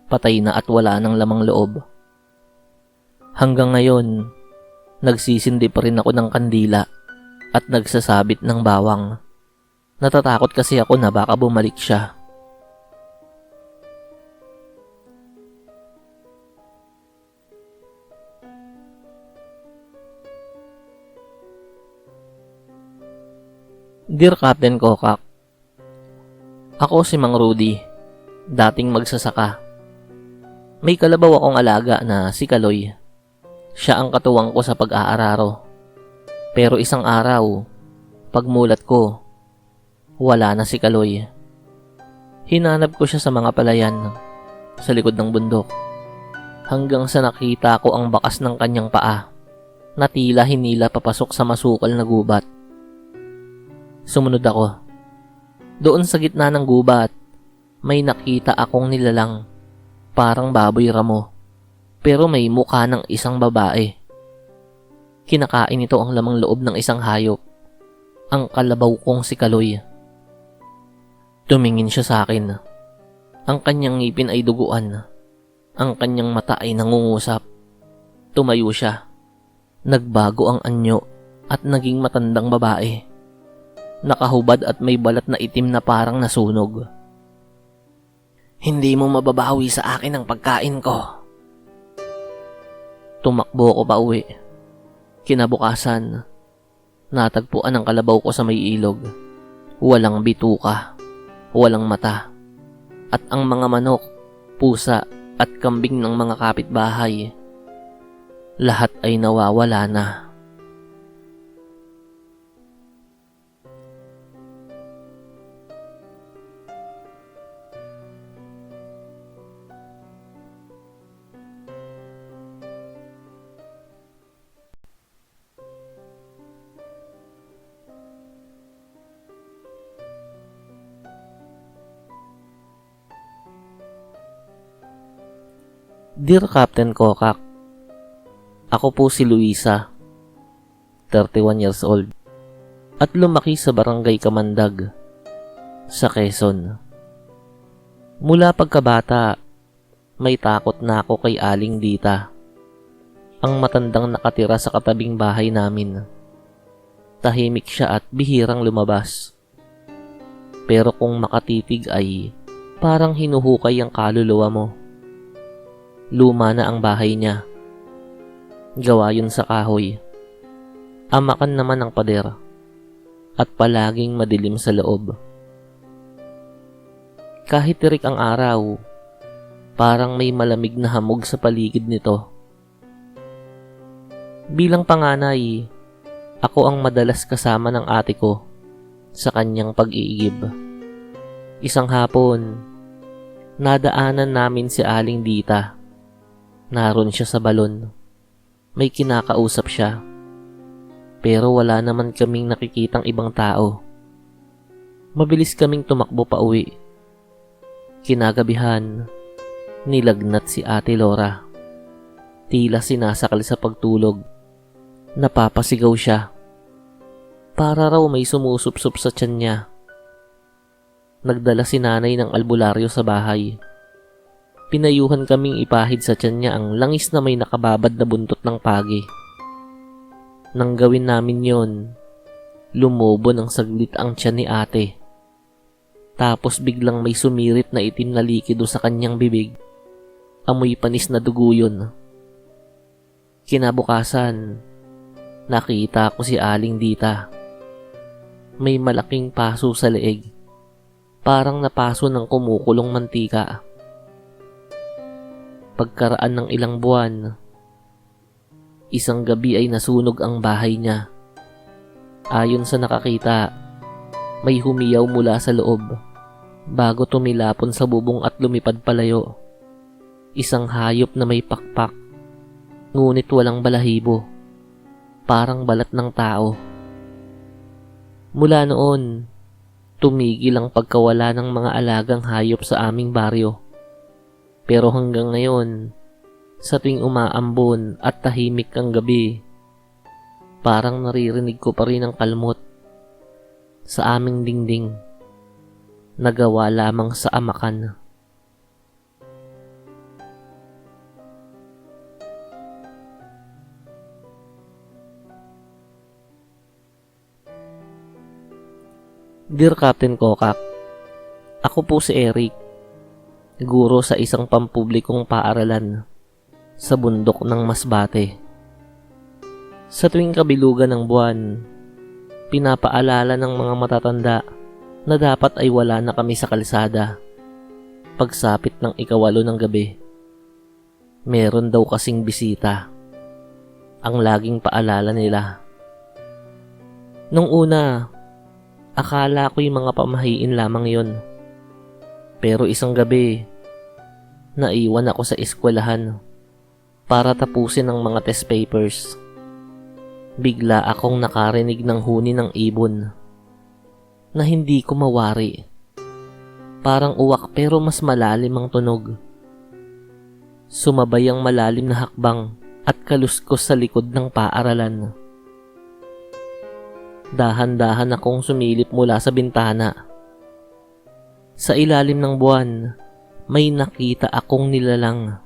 patay na at wala nang lamang loob. Hanggang ngayon, nagsisindi pa rin ako ng kandila at nagsasabit ng bawang. Natatakot kasi ako na baka bumalik siya. Dear Captain Kokak, ako si Mang Rudy, dating magsasaka. May kalabaw akong alaga na si Kaloy. Siya ang katuwang ko sa pag-aararo. Pero isang araw, pagmulat ko, wala na si Kaloy. Hinanap ko siya sa mga palayan, sa likod ng bundok, hanggang sa nakita ko ang bakas ng kanyang paa, na tila hinila papasok sa masukal na gubat. Sumunod ako. Doon sa gitna ng gubat, may nakita akong nilalang, parang baboy ramo, pero may mukha ng isang babae. Kinakain ito ang lamang loob ng isang hayop, ang kalabaw kong si Kaloy. Tumingin siya sa akin. Ang kanyang ngipin ay duguan. Ang kanyang mata ay nangungusap. Tumayo siya. Nagbago ang anyo at naging matandang babae. Nakahubad at may balat na itim na parang nasunog. Hindi mo mababawi sa akin ang pagkain ko. Tumakbo ko pa uwi. Kinabukasan, natagpuan ang kalabaw ko sa may ilog. Walang bituka, walang mata, at ang mga manok, pusa at kambing ng mga kapitbahay, lahat ay nawawala na. Dear Captain Kokak, ako po si Luisa, 31 years old, at lumaki sa Barangay Kamandag, sa Quezon. Mula pagkabata, may takot na ako kay Aling Dita, ang matandang nakatira sa katabing bahay namin. Tahimik siya at bihirang lumabas. Pero kung makatitig ay parang hinuhukay ang kaluluwa mo. Luma na ang bahay niya. Gawa yun sa kahoy. Amakan naman ang pader. At palaging madilim sa loob. Kahit tirik ang araw, parang may malamig na hamog sa paligid nito. Bilang panganay, ako ang madalas kasama ng ate ko sa kanyang pag-iigib. Isang hapon, nadaanan namin si Aling Dita. Naroon siya sa balon. May kinakausap siya. Pero wala naman kaming nakikitang ibang tao. Mabilis kaming tumakbo pa uwi. Kinagabihan, nilagnat si Ate Laura. Tila sinasakal sa pagtulog. Napapasigaw siya. Para raw may sumusupsup sa tiyan niya. Nagdala si nanay ng albularyo sa bahay. Pinayuhan kaming ipahid sa tiyan niya ang langis na may nakababad na buntot ng pagi. Nang gawin namin yon, lumobo ng saglit ang tiyan ni ate. Tapos biglang may sumirit na itim na likido sa kanyang bibig. Amoy panis na dugo yun. Kinabukasan, nakita ko si Aling Dita. May malaking paso sa leeg. Parang napaso ng kumukulong mantika. Pagkaraan ng ilang buwan, isang gabi ay nasunog ang bahay niya. Ayon sa nakakita, may humiyaw mula sa loob bago tumilapon sa bubong at lumipad palayo. Isang hayop na may pakpak, ngunit walang balahibo, parang balat ng tao. Mula noon, tumigil ang pagkawala ng mga alagang hayop sa aming baryo. Pero hanggang ngayon, sa tuwing umaambon at tahimik ang gabi, Parang naririnig ko pa rin ang kalmot sa aming dingding, nagawa lamang sa amakan. Dear Captain Kokak, ako po si Eric, guro sa isang pampublikong paaralan sa bundok ng Masbate. Sa tuwing kabilugan ng buwan, pinapaalala ng mga matatanda na dapat ay wala na kami sa kalsada pagsapit ng 8 ng gabi. Meron daw kasing bisita, ang laging paalala nila. Nung una, akala ko'y mga pamahiin lamang yon. Pero isang gabi, naiwan ako sa eskwelahan para tapusin ang mga test papers. Bigla akong nakarinig ng huni ng ibon na hindi ko mawari. Parang uwak pero mas malalim ang tunog. Sumabay ang malalim na hakbang at kaluskos sa likod ng paaralan. Dahan-dahan akong sumilip mula sa bintana. Sa ilalim ng buwan, may nakita akong nilalang.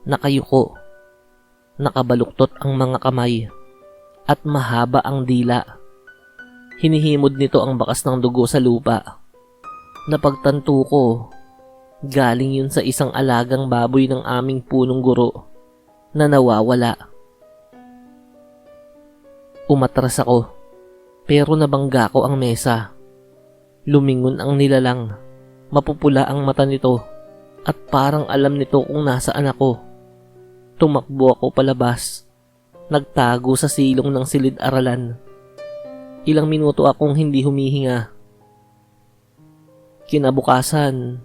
Nakayuko, nakabaluktot ang mga kamay, at mahaba ang dila. Hinihimod nito ang bakas ng dugo sa lupa. Napagtanto ko, galing yun sa isang alagang baboy ng aming punong guro na nawawala. Umatras ako. Pero nabangga ko ang mesa. Lumingon ang nilalang. Mapupula ang mata nito at parang alam nito kung nasaan ako. Tumakbo ako palabas. Nagtago sa silong ng silid-aralan. Ilang minuto akong hindi humihinga. Kinabukasan,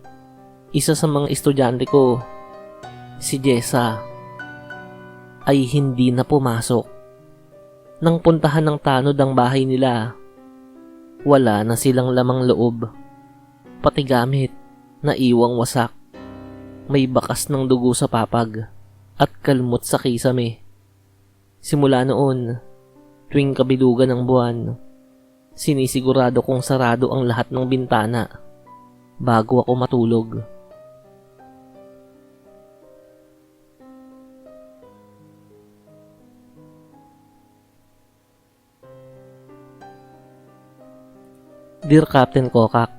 isa sa mga estudyante ko, si Jessa, ay hindi na pumasok. Nang puntahan ng tanod ang bahay nila, wala na silang lamang loob. Pati gamit, naiwang wasak. May bakas ng dugo sa papag at kalmot sa kisame. Simula noon, tuwing kabilugan ng buwan, sinisigurado kong sarado ang lahat ng bintana bago ako matulog. Dear Captain Kokak,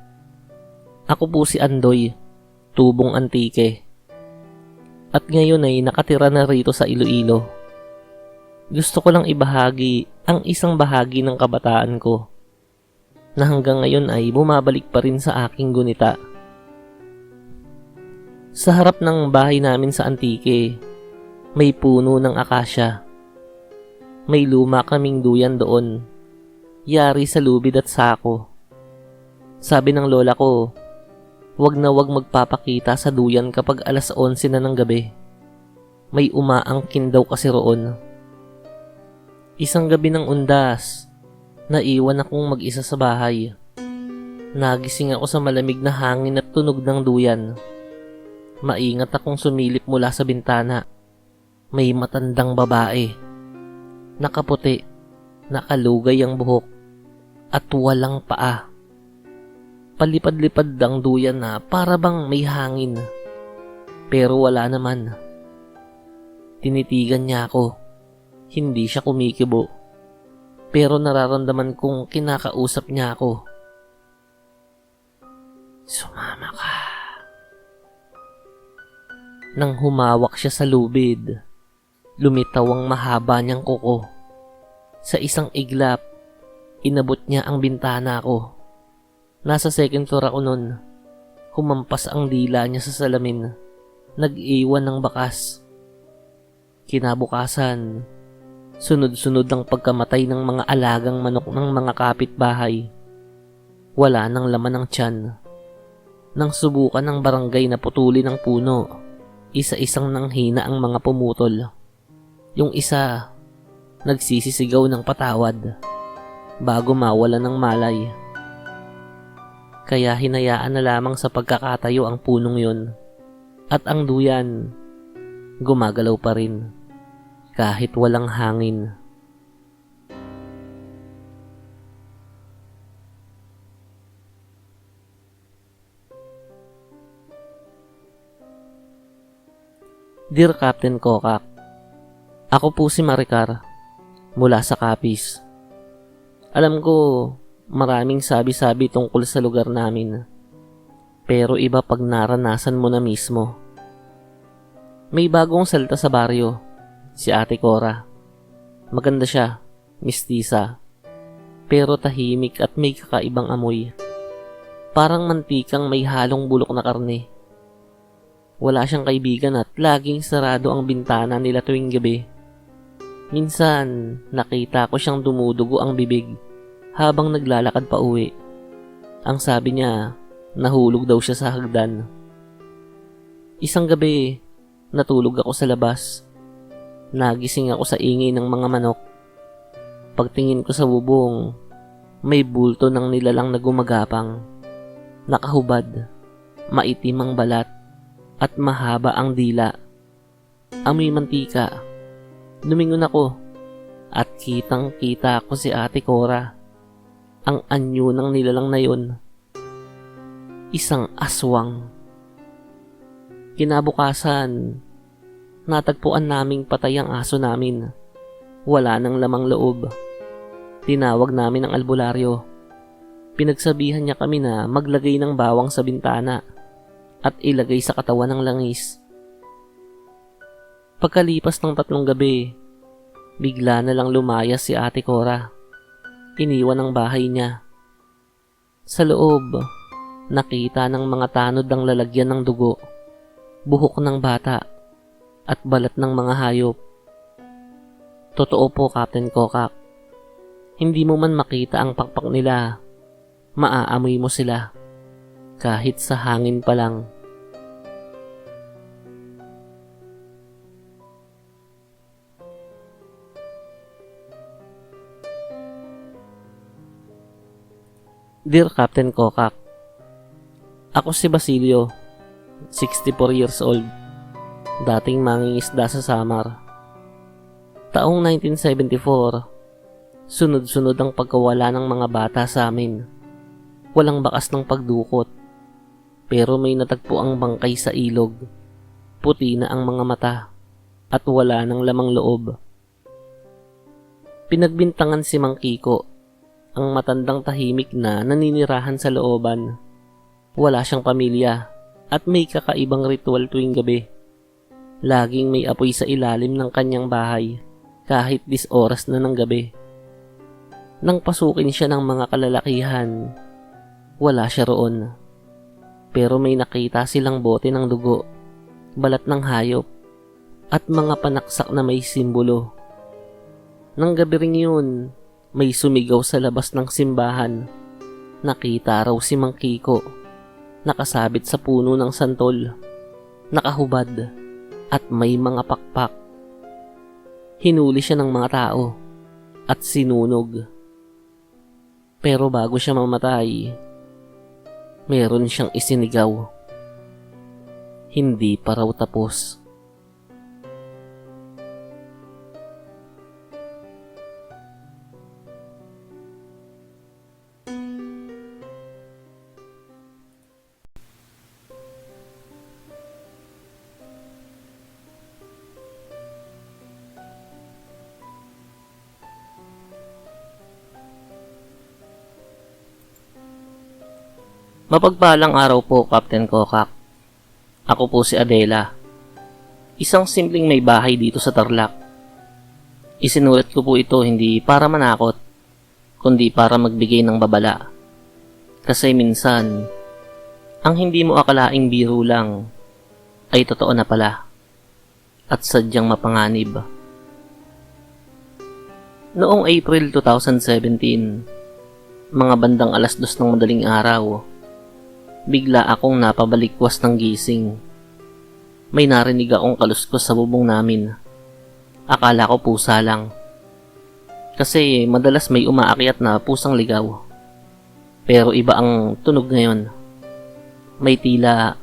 ako po si Andoy, tubong antike. At ngayon ay nakatira na rito sa Iloilo. Gusto ko lang ibahagi ang isang bahagi ng kabataan ko na hanggang ngayon ay bumabalik pa rin sa aking gunita. Sa harap ng bahay namin sa Antique, may puno ng akasya. May luma kaming duyan doon, yari sa lubid at sako. Sabi ng lola ko, wag na wag magpapakita sa duyan kapag alas 11 na ng gabi. May umaangkin daw kasi roon. Isang gabi ng undas, naiwan akong mag-isa sa bahay. Nagising ako sa malamig na hangin at tunog ng duyan. Maingat akong sumilip mula sa bintana. May matandang babae. Nakaputi, nakalugay ang buhok, at walang paa. Palipad-lipad ang duyan na para bang may hangin. Pero wala naman. Tinitigan niya ako. Hindi siya kumikibo. Pero nararamdaman kong kinakausap niya ako. Sumama ka. Nang humawak siya sa lubid, lumitaw ang mahaba niyang kuko. Sa isang iglap, inabot niya ang bintana ko. Nasa second floor ako nun. Humampas ang dila niya sa salamin. Nag-iwan ng bakas. Kinabukasan, sunod-sunod ang pagkamatay ng mga alagang manok ng mga kapitbahay. Wala nang laman ng tiyan. Nang subukan ng barangay na putulin ang puno, isa-isang nanghina ang mga pumutol. Yung isa, nagsisisigaw ng patawad bago mawala ng malay. Kaya hinayaan na lamang sa pagkakatayo ang punong yon. At ang duyan, gumagalaw pa rin kahit walang hangin. Dear Captain Kokak, ako po si Maricar mula sa Capiz. Alam ko maraming sabi-sabi tungkol sa lugar namin, pero iba pag naranasan mo na mismo. May bagong salta sa baryo, si Ate Cora. Maganda siya, mistisa, pero tahimik at may kakaibang amoy. Parang mantikang may halong bulok na karne. Wala siyang kaibigan at laging sarado ang bintana nila tuwing gabi. Minsan, nakita ko siyang dumudugo ang bibig habang naglalakad pa uwi. Ang sabi niya, nahulog daw siya sa hagdan. Isang gabi, natulog ako sa labas. Nagising ako sa ingay ng mga manok. Pagtingin ko sa bubong, may bulto ng nilalang na gumagapang. Nakahubad, maitim ang balat, at mahaba ang dila. Amoy mantika. Lumingon ako, at kitang-kita ko si Ate Cora. Ang anyo ng nilalang na yun. Isang aswang. Kinabukasan, natagpuan naming patay ang aso namin. Wala nang lamang loob. Tinawag namin ang albularyo. Pinagsabihan niya kami na maglagay ng bawang sa bintana at ilagay sa katawan ng langis. Pagkalipas ng 3 gabi, bigla na lang lumayas si Ate Cora. Iniwan ang bahay niya. Sa loob, nakita ng mga tanod ang lalagyan ng dugo, buhok ng bata, at balat ng mga hayop. Totoo po, Captain Kokak. Hindi mo man makita ang pakpak nila, maaamoy mo sila, kahit sa hangin pa lang. Dear Captain Kokak, ako si Basilio, 64 years old, dating mangingisda sa Samar. Taong 1974, sunod-sunod ang pagkawala ng mga bata sa amin. Walang bakas ng pagdukot, pero may natagpo ang bangkay sa ilog. Puti na ang mga mata, at wala ng lamang loob. Pinagbintangan si Mang Kiko, ang matandang tahimik na naninirahan sa looban. Wala siyang pamilya, at may kakaibang ritual tuwing gabi. Laging may apoy sa ilalim ng kanyang bahay, kahit 10 oras na ng gabi. Nang pasukin siya ng mga kalalakihan, wala siya roon. Pero may nakita silang bote ng dugo, balat ng hayop, at mga panaksak na may simbolo. Nang gabi ring yun, may sumigaw sa labas ng simbahan. Nakita raw si Mang Kiko, nakasabit sa puno ng santol, nakahubad, at may mga pakpak. Hinuli siya ng mga tao, at sinunog. Pero bago siya mamatay, meron siyang isinigaw. Hindi pa raw tapos. Mapagpalang araw po, Captain Kokak. Ako po si Adela. Isang simpleng may bahay dito sa Tarlac. Isinulat ko po ito hindi para manakot, kundi para magbigay ng babala. Kasi minsan, ang hindi mo akalaing biro lang ay totoo na pala at sadyang mapanganib. Noong April 2017, mga bandang 2:00 ng madaling araw, bigla akong napabalikwas ng gising. May narinig akong kaluskos sa bubong namin. Akala ko pusa lang. Kasi madalas may umaakyat na pusang ligaw. Pero iba ang tunog ngayon. May tila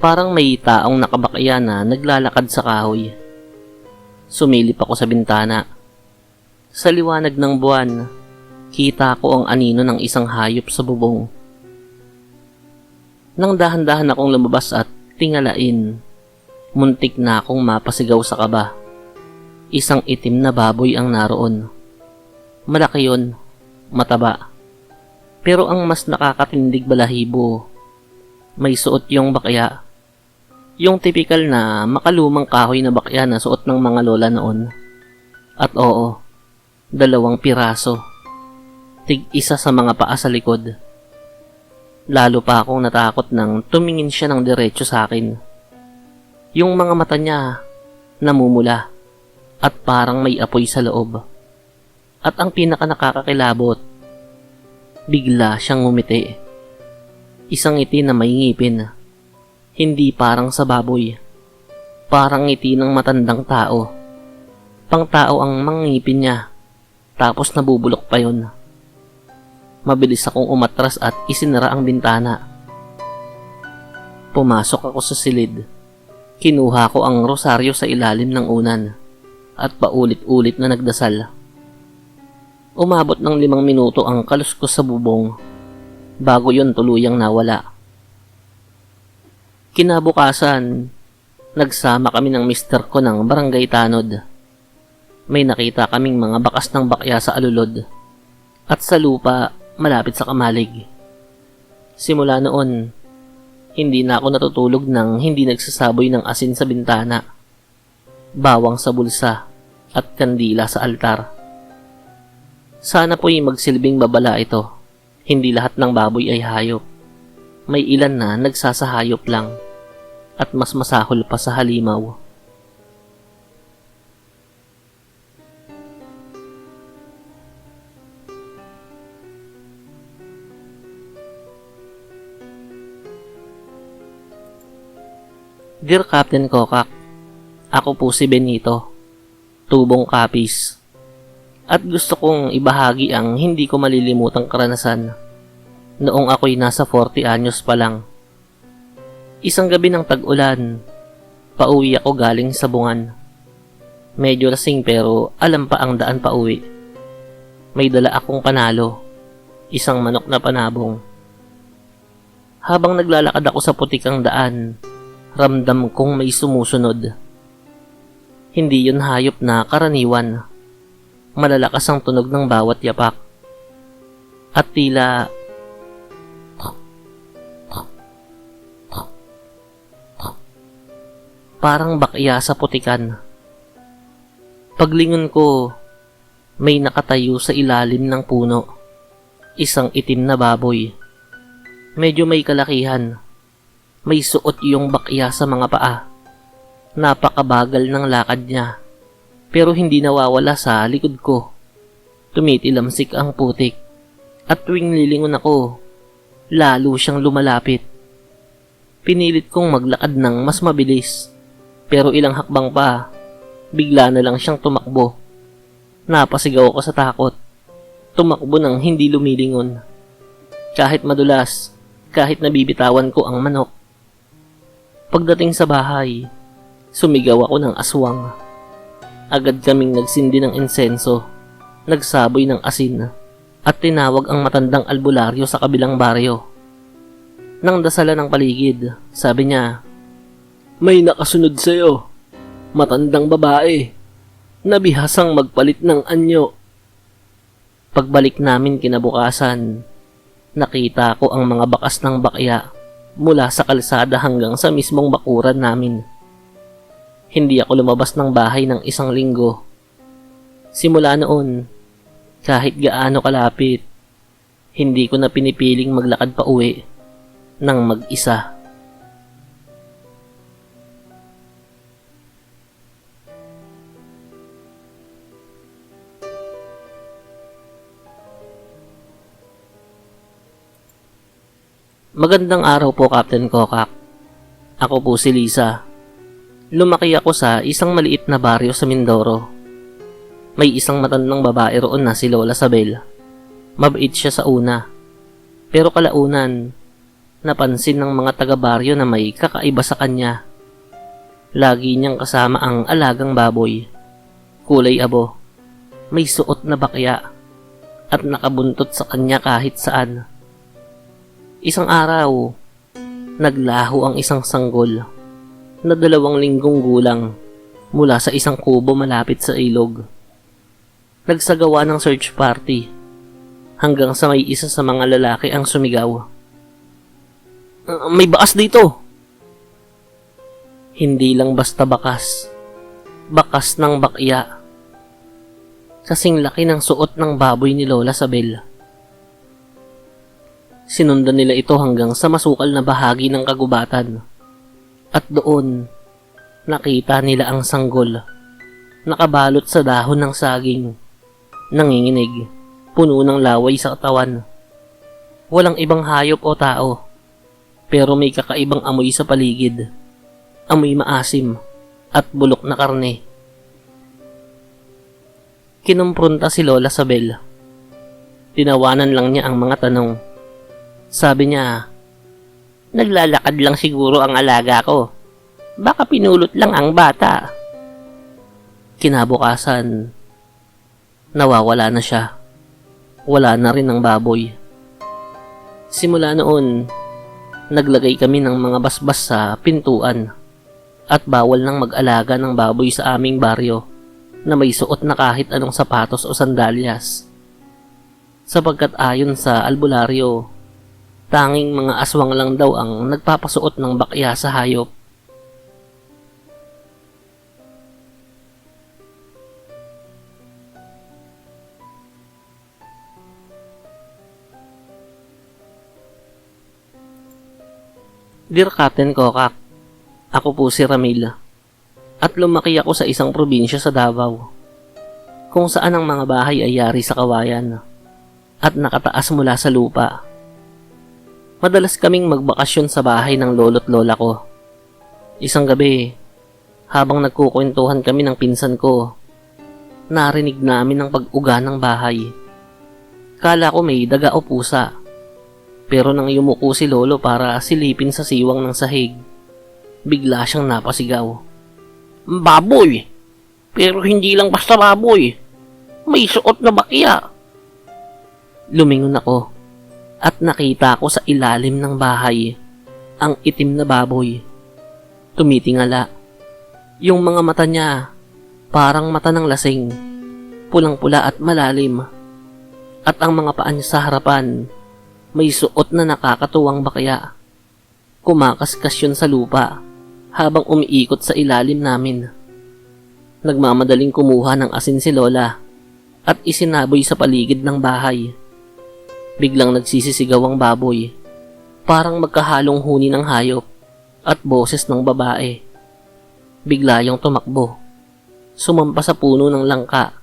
parang may taong nakabakya na naglalakad sa kahoy. Sumilip ako sa bintana. Sa liwanag ng buwan, kita ko ang anino ng isang hayop sa bubong. Nang dahan-dahan akong lumabas at tingalain, muntik na akong mapasigaw sa kaba. Isang itim na baboy ang naroon. Malaki yun, mataba. Pero ang mas nakakatindig balahibo, may suot yung bakya. Yung tipikal na makalumang kahoy na bakya na suot ng mga lola noon. At oo, 2 piraso. Tig-isa sa mga paa sa likod. Lalo pa akong natakot nang tumingin siya ng diretso sa akin. Yung mga mata niya namumula at parang may apoy sa loob. At ang pinaka nakakakilabot, bigla siyang ngumiti. Isang ngiti na may ngipin. Hindi parang sa baboy. Parang ngiti ng matandang tao. Pang-tao ang mangingipin niya. Tapos nabubulok pa yon. Mabilis akong umatras at isinara ang bintana. Pumasok ako sa silid. Kinuha ko ang rosaryo sa ilalim ng unan at paulit-ulit na nagdasal. Umabot ng 5 minuto ang kaluskos sa bubong bago yon tuluyang nawala. Kinabukasan, nagsama kami ng mister ko ng barangay Tanod. May nakita kaming mga bakas ng bakya sa alulod at sa lupa malapit sa kamalig. Simula noon, hindi na ako natutulog nang hindi nagsasaboy ng asin sa bintana, bawang sa bulsa at kandila sa altar. Sana po'y magsilbing babala ito. Hindi lahat ng baboy ay hayop. May ilan na nagsasahayop lang at mas masahol pa sa halimaw. Dear Captain Kokak, ako po si Benito, tubong kapis, at gusto kong ibahagi ang hindi ko malilimutang karanasan noong ako'y nasa 40 anyos pa lang. Isang gabi ng tag-ulan, pauwi ako galing sa bungan. Medyo lasing pero alam pa ang daan pauwi. May dala akong panalo, isang manok na panabong. Habang naglalakad ako sa putikang daan, ramdam kong may sumusunod. Hindi yun hayop na karaniwan. Malalakas ang tunog ng bawat yapak. At tila parang bakya sa putikan. Paglingon ko, may nakatayo sa ilalim ng puno. Isang itim na baboy. Medyo may kalakihan. May suot yung bakya sa mga paa. Napakabagal ng lakad niya. Pero hindi nawawala sa likod ko. Tumitilamsik ang putik. At tuwing lilingon ako, lalo siyang lumalapit. Pinilit kong maglakad ng mas mabilis. Pero ilang hakbang pa, bigla na lang siyang tumakbo. Napasigaw ako sa takot. Tumakbo ng hindi lumilingon. Kahit madulas, kahit nabibitawan ko ang manok. Pagdating sa bahay, sumigaw ako ng aswang. Agad kaming nagsindi ng insenso, nagsaboy ng asin, at tinawag ang matandang albularyo sa kabilang baryo. Nang dasalan ng paligid, sabi niya, "May nakasunod sa'yo, matandang babae, nabihasang magpalit ng anyo." Pagbalik namin kinabukasan, nakita ko ang mga bakas ng bakya mula sa kalsada hanggang sa mismong bakuran namin. Hindi ako lumabas ng bahay ng 1 linggo. Simula noon, kahit gaano kalapit, hindi ko na pinipiling maglakad pa uwi ng mag-isa. Magandang araw po, Captain Kokak. Ako po si Lisa. Lumaki ako sa isang maliit na baryo sa Mindoro. May isang matandang babae roon na si Lola Sabel. Mabait siya sa una. Pero kalaunan, napansin ng mga taga-baryo na may kakaiba sa kanya. Lagi niyang kasama ang alagang baboy. Kulay abo. May suot na bakya. At nakabuntot sa kanya kahit saan. Isang araw, Naglaho ang isang sanggol na 2 linggong gulang mula sa isang kubo malapit sa ilog. Nagsagawa ng search party hanggang sa may isa sa mga lalaki ang sumigaw. May bakas dito! Hindi lang basta bakas. Bakas ng bakya. Kasing laki ng suot ng baboy ni Lola Sabel. Sinundan nila ito hanggang sa masukal na bahagi ng kagubatan. At doon, nakita nila ang sanggol. Nakabalot sa dahon ng saging. Nanginginig, puno ng laway sa katawan. Walang ibang hayop o tao, pero may kakaibang amoy sa paligid. Amoy maasim at bulok na karne. Kinumpronta si Lola Sabel. Tinawanan lang niya ang mga tanong. Sabi niya, naglalakad lang siguro ang alaga ko. Baka pinulot lang ang bata. Kinabukasan, nawawala na siya. Wala na rin ang baboy. Simula noon, naglagay kami ng mga basbas sa pintuan at bawal nang mag-alaga ng baboy sa aming baryo na may suot na kahit anong sapatos o sandalyas. Sapagkat ayon sa albularyo, tanging mga aswang lang daw ang nagpapasuot ng bakya sa hayop. Dear Captain Kokak, ako po si Ramil at lumaki ako sa isang probinsya sa Davao kung saan ang mga bahay ay yari sa kawayan at nakataas mula sa lupa. Madalas kaming magbakasyon sa bahay ng lolo't lola ko. Isang gabi, habang nagkukwentuhan kami ng pinsan ko, narinig namin ang pag-uga ng bahay. Kala ko may daga o pusa. Pero nang yumuko si lolo para silipin sa siwang ng sahig, bigla siyang napasigaw. Baboy! Pero hindi lang basta baboy. May suot na bakya. Lumingon ako at nakita ko sa ilalim ng bahay ang itim na baboy. Tumitingala. Yung mga mata niya parang mata ng lasing, pulang-pula at malalim. At ang mga paa niya sa harapan may suot na nakakatuwang bakya. Kumakaskas yun sa lupa habang umiikot sa ilalim namin. Nagmamadaling kumuha ng asin si Lola at isinaboy sa paligid ng bahay. Biglang nagsisisigaw ang baboy, parang magkahalong huni ng hayop at boses ng babae. Bigla yung tumakbo, sumampa sa puno ng langka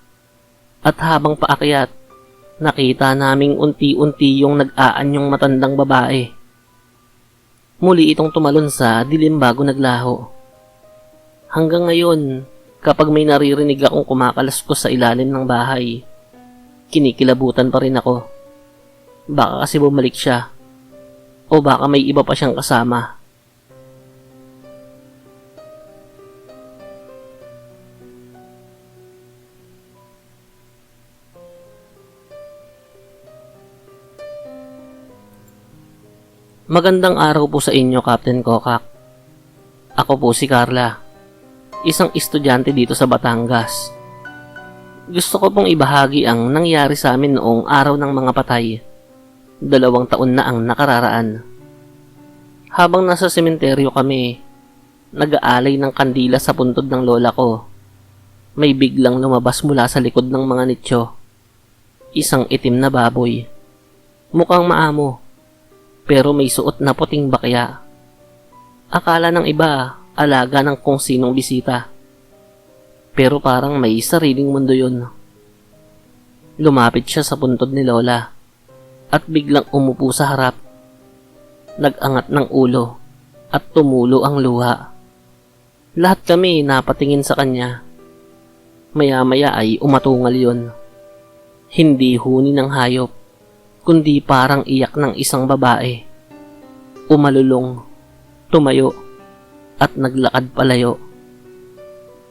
at habang paakyat, nakita naming unti-unti yung nag-aanyong matandang babae. Muli itong tumalon sa dilim bago naglaho. Hanggang ngayon, kapag may naririnig akong kumakalaskus sa ilalim ng bahay, kinikilabutan pa rin ako. Baka kasi bumalik siya, o baka may iba pa siyang kasama. Magandang araw po sa inyo, Captain Kokak. Ako po si Carla, isang estudyante dito sa Batangas. Gusto ko pong ibahagi ang nangyari sa amin noong araw ng mga patay. 2 taon na ang nakararaan. Habang nasa sementeryo kami, nag-aalay ng kandila sa puntod ng lola ko, may biglang lumabas mula sa likod ng mga nitso. Isang itim na baboy. Mukhang maamo, pero may suot na puting bakya. Akala ng iba, alaga ng kung sinong bisita. Pero parang may sariling mundo yun. Lumapit siya sa puntod ni Lola at biglang umupo sa harap. Nag-angat ng ulo at tumulo ang luha. Lahat kami napatingin sa kanya. Maya-maya ay umatungal yun. Hindi huni ng hayop, kundi parang iyak ng isang babae. Umalulong, tumayo, at naglakad palayo.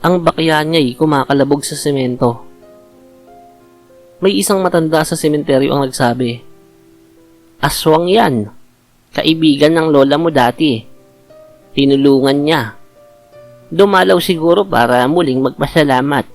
Ang bakya niya'y kumakalabog sa semento. May isang matanda sa sementeryo ang nagsabi, "Aswang yan. Kaibigan ng lola mo dati. Tinulungan niya. Dumalaw siguro para muling magpasalamat.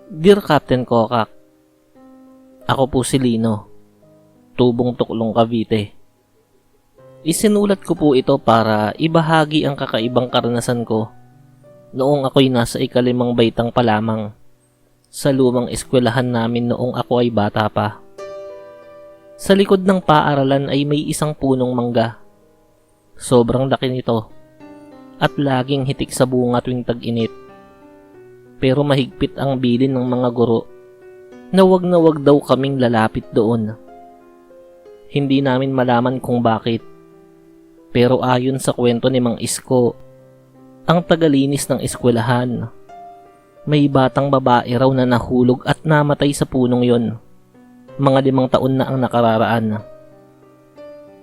Dear Captain Kokak, ako po si Lino, Tubong Tuklong Cavite. Isinulat ko po ito para ibahagi ang kakaibang karanasan ko noong ako'y nasa ikalimang baitang pa lamang sa lumang eskwelahan namin noong ako ay bata pa. Sa likod ng paaralan ay may isang punong mangga. Sobrang laki nito at laging hitik sa bunga tuwing tag-init. Pero mahigpit ang bilin ng mga guro na wag daw kaming lalapit doon. Hindi namin malaman kung bakit. Pero ayon sa kwento ni Mang Isko, ang tagalinis ng eskwelahan, may batang babae raw na nahulog at namatay sa punong yon. Mga 5 taon na ang nakararaan.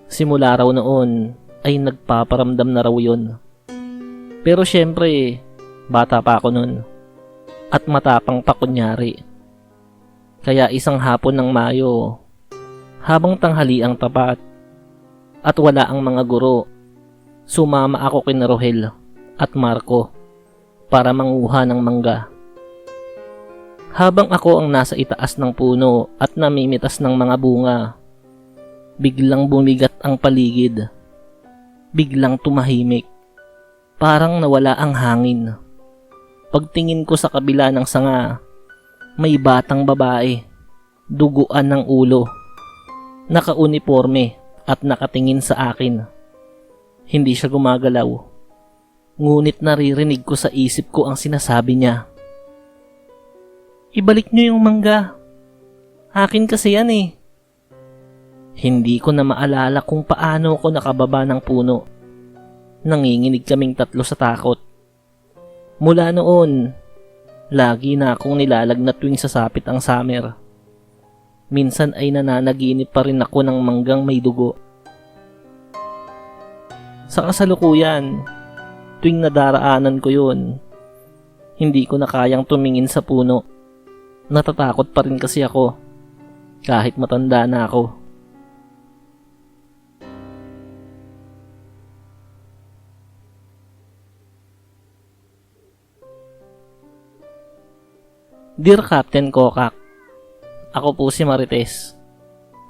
Simula raw noon ay nagpaparamdam na raw yon. Pero syempre, bata pa ako noon. At matapang pa kunyari. Kaya isang hapon ng Mayo, habang tanghali ang tapat at wala ang mga guro, sumama ako kina Rohel at Marco para manguha ng mangga. Habang ako ang nasa itaas ng puno at namimitas ng mga bunga, biglang bumigat ang paligid. Biglang tumahimik, parang nawala ang hangin. Pagtingin ko sa kabila ng sanga, may batang babae, duguan ng ulo, naka-uniforme at nakatingin sa akin. Hindi siya gumagalaw, ngunit naririnig ko sa isip ko ang sinasabi niya. "Ibalik niyo yung mangga. Akin kasi yan eh." Hindi ko na maalala kung paano ko nakababa ng puno. Nanginginig kaming 3 sa takot. Mula noon, lagi na akong nilalagnat tuwing sasapit ang summer. Minsan ay nananaginip pa rin ako ng manggang may dugo. Sa kasalukuyan, tuwing nadaraanan ko yun, hindi ko na kayang tumingin sa puno. Natatakot pa rin kasi ako, kahit matanda na ako. Dear Captain Kokak, ako po si Marites.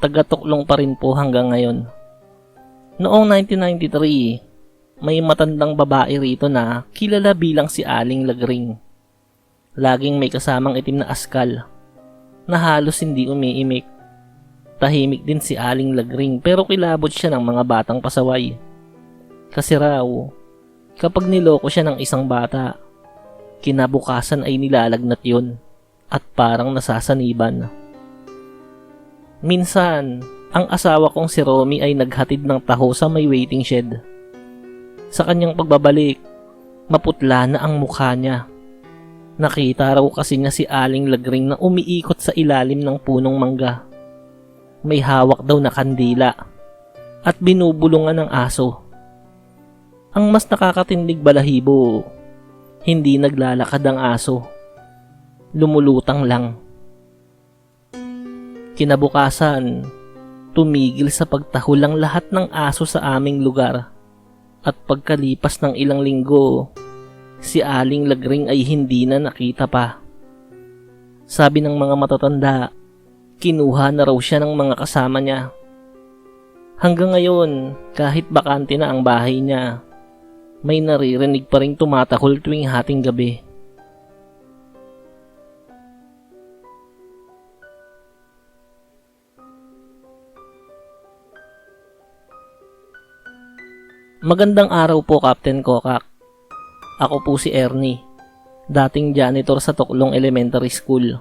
Taga-Tuklong pa rin po hanggang ngayon. Noong 1993, may matandang babae rito na kilala bilang si Aling Lagring. Laging may kasamang itim na askal na halos hindi umiimik. Tahimik din si Aling Lagring pero kilabot siya ng mga batang pasaway. Kasi raw, kapag niloko siya ng isang bata, kinabukasan ay nilalagnat yun. At parang nasasaniban. Minsan, ang asawa kong si Romy ay naghatid ng taho sa may waiting shed. Sa kanyang pagbabalik, maputla na ang mukha niya. Nakita raw kasi niya si Aling Lagring na umiikot sa ilalim ng punong mangga. May hawak daw na kandila at binubulungan ng aso. Ang mas nakakatindig balahibo, hindi naglalakad ang aso. Lumulutang lang. Kinabukasan, tumigil sa pagtahol ang lahat ng aso sa aming lugar. At pagkalipas ng ilang linggo, si Aling Lagring ay hindi na nakita pa. Sabi ng mga matatanda, kinuha na raw siya ng mga kasama niya. Hanggang ngayon, kahit bakante na ang bahay niya, may naririnig pa ring tumatahol tuwing hating gabi. Magandang araw po, Captain Kokak. Ako po si Ernie, dating janitor sa Tuklong Elementary School.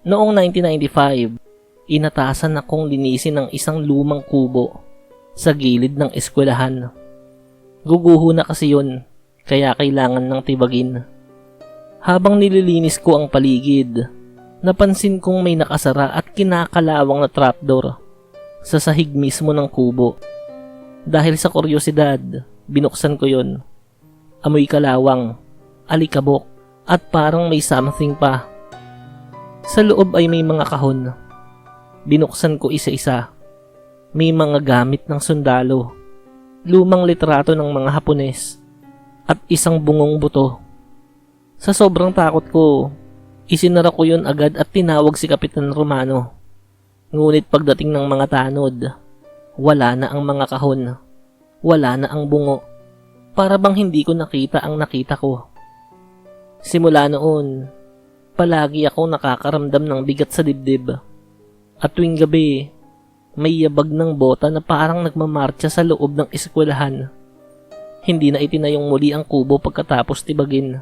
Noong 1995, inatasan akong linisin ng isang lumang kubo sa gilid ng eskwelahan. Guguho na kasi yun, kaya kailangan ng tibagin. Habang nililinis ko ang paligid, napansin kong may nakasara at kinakalawang na trapdoor sa sahig mismo ng kubo. Dahil sa kuryosidad, binuksan ko yon. Amoy kalawang, alikabok, at parang may something pa. Sa loob ay may mga kahon. Binuksan ko isa-isa. May mga gamit ng sundalo, lumang litrato ng mga Hapones, at isang bungong buto. Sa sobrang takot ko, isinara ko yun agad at tinawag si Kapitan Romano. Ngunit pagdating ng mga tanod, wala na ang mga kahon, wala na ang bungo, para bang hindi ko nakita ang nakita ko. Simula noon, palagi akong nakakaramdam ng bigat sa dibdib. At tuwing gabi, may yabag ng bota na parang nagmamarcha sa loob ng eskwelahan. Hindi na itinayong muli ang kubo pagkatapos tibagin.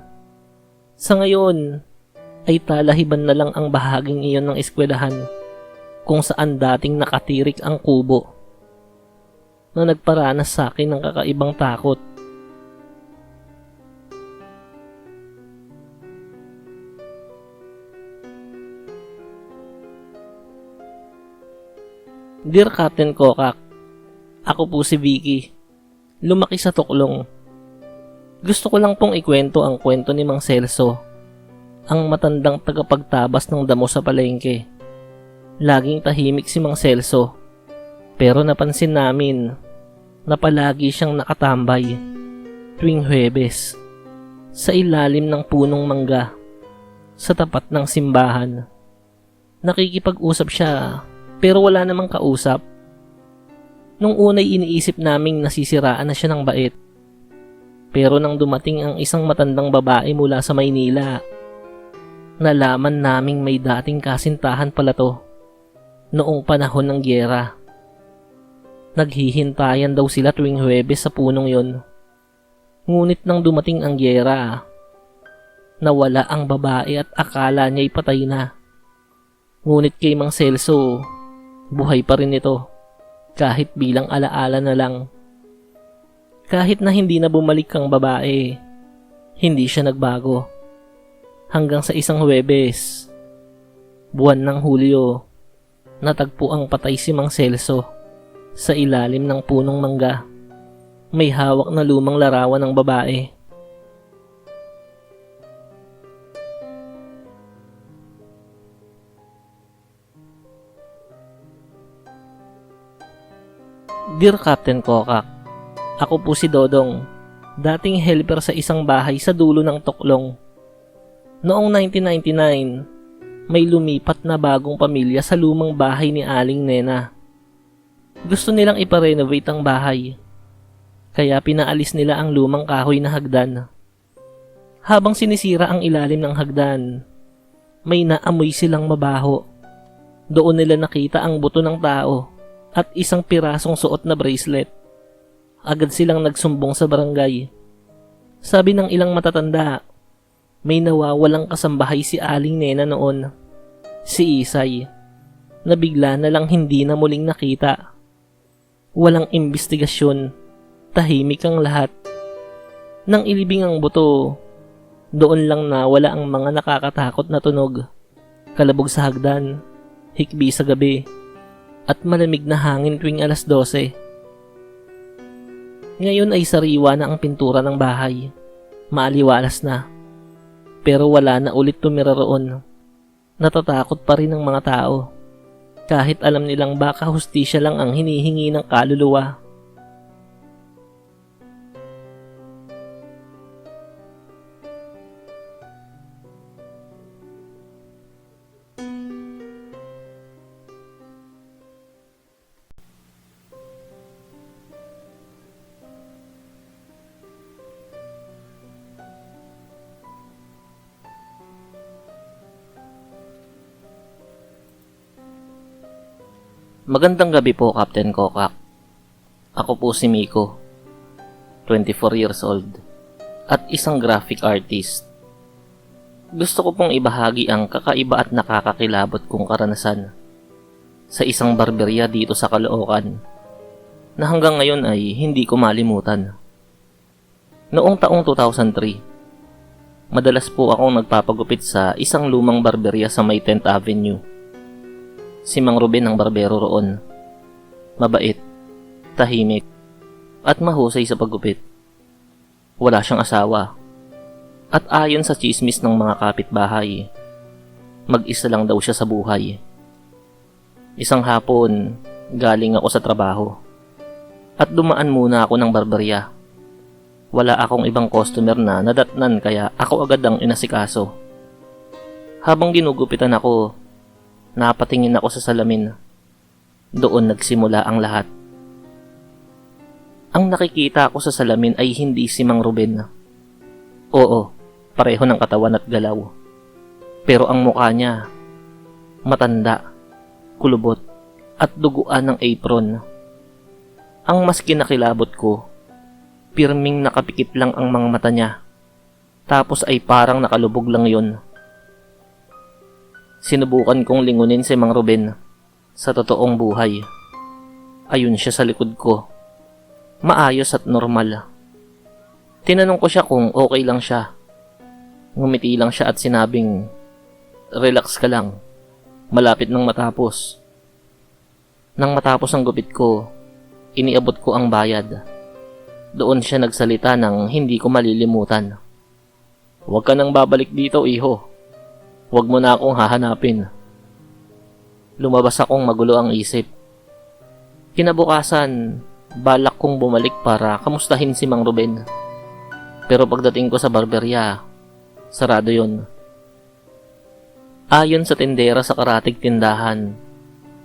Sa ngayon, ay talahiban na lang ang bahaging iyon ng eskwelahan, kung saan dating nakatirik ang kubo, na nagparanas sa akin ng kakaibang takot. Dear Captain Kokak, ako po si Vicky. Lumaki sa Tuklong. Gusto ko lang pong ikwento ang kwento ni Mang Celso, ang matandang tagapagtabas ng damo sa palengke. Laging tahimik si Mang Celso, pero napansin namin na palagi siyang nakatambay tuwing Huwebes sa ilalim ng punong mangga sa tapat ng simbahan. Nakikipag-usap siya pero wala namang kausap. Nung unay iniisip naming nasisiraan na siya ng bait. Pero nang dumating ang isang matandang babae mula sa Maynila, nalaman naming may dating kasintahan pala to noong panahon ng gyera. Naghihintayan daw sila tuwing Huwebes sa punong yon. Ngunit nang dumating ang gyera, nawala ang babae at akala niya'y patay na. Ngunit kay Mang Celso, buhay pa rin ito, kahit bilang alaala na lang. Kahit na hindi na bumalik ang babae, hindi siya nagbago. Hanggang sa isang Huwebes, buwan ng Hulyo, natagpo ang patay si Mang Celso sa ilalim ng punong mangga. May hawak na lumang larawan ng babae. Dear Captain Kokak, ako po si Dodong, dating helper sa isang bahay sa dulo ng Tuklong. Noong 1999, may lumipat na bagong pamilya sa lumang bahay ni Aling Nena. Gusto nilang iparenovate ang bahay, kaya pinaalis nila ang lumang kahoy na hagdan. Habang sinisira ang ilalim ng hagdan, may naamoy silang mabaho. Doon nila nakita ang buto ng tao at isang pirasong suot na bracelet. Agad silang nagsumbong sa barangay. Sabi ng ilang matatanda, may nawawalang kasambahay si Aling Nena noon, si Isay, na bigla na lang hindi na muling nakita. Walang imbestigasyon, tahimik ang lahat. Nang ilibing ang buto, doon lang nawala ang mga nakakatakot na tunog, kalabog sa hagdan, hikbi sa gabi, at malamig na hangin tuwing 12:00. Ngayon ay sariwa na ang pintura ng bahay. Maaliwalas na. Pero wala na ulit tumira roon. Natatakot pa rin ang mga tao. Kahit alam nilang baka hustisya lang ang hinihingi ng kaluluwa. Magandang gabi po, Captain Kokak. Ako po si Miko, 24 years old, at isang graphic artist. Gusto ko pong ibahagi ang kakaiba at nakakakilabot kong karanasan sa isang barberya dito sa Caloocan na hanggang ngayon ay hindi ko malimutan. Noong taong 2003, madalas po akong nagpapagupit sa isang lumang barberya sa may 10th Avenue. Si Mang Ruben ang barbero roon. Mabait, tahimik, at mahusay sa paggupit. Wala siyang asawa. At ayon sa tsismis ng mga kapitbahay, mag-isa lang daw siya sa buhay. Isang hapon, galing ako sa trabaho. At dumaan muna ako ng barberya. Wala akong ibang customer na nadatnan kaya ako agad ang inasikaso. Habang ginugupitan ako, napatingin ako sa salamin. Doon nagsimula ang lahat. Ang nakikita ko sa salamin ay hindi si Mang Ruben. Oo, pareho ng katawan at galaw. Pero ang mukha niya, matanda, kulubot, at duguan ng apron. Ang mas kinakilabot ko, pirming nakapikit lang ang mga mata niya. Tapos ay parang nakalubog lang yon. Sinubukan kong lingunin si Mang Ruben sa totoong buhay. Ayun siya sa likod ko. Maayos at normal. Tinanong ko siya kung okay lang siya. Ngumiti lang siya at sinabing, "Relax ka lang. Malapit nang matapos." Nang matapos ang gupit ko, iniabot ko ang bayad. Doon siya nagsalita ng hindi ko malilimutan. "Huwag ka nang babalik dito, iho. Huwag mo na akong hahanapin." Lumabas akong magulo ang isip. Kinabukasan, balak kong bumalik para kamustahin si Mang Ruben. Pero pagdating ko sa barberya, sarado yon. Ayon sa tindera sa karatig tindahan,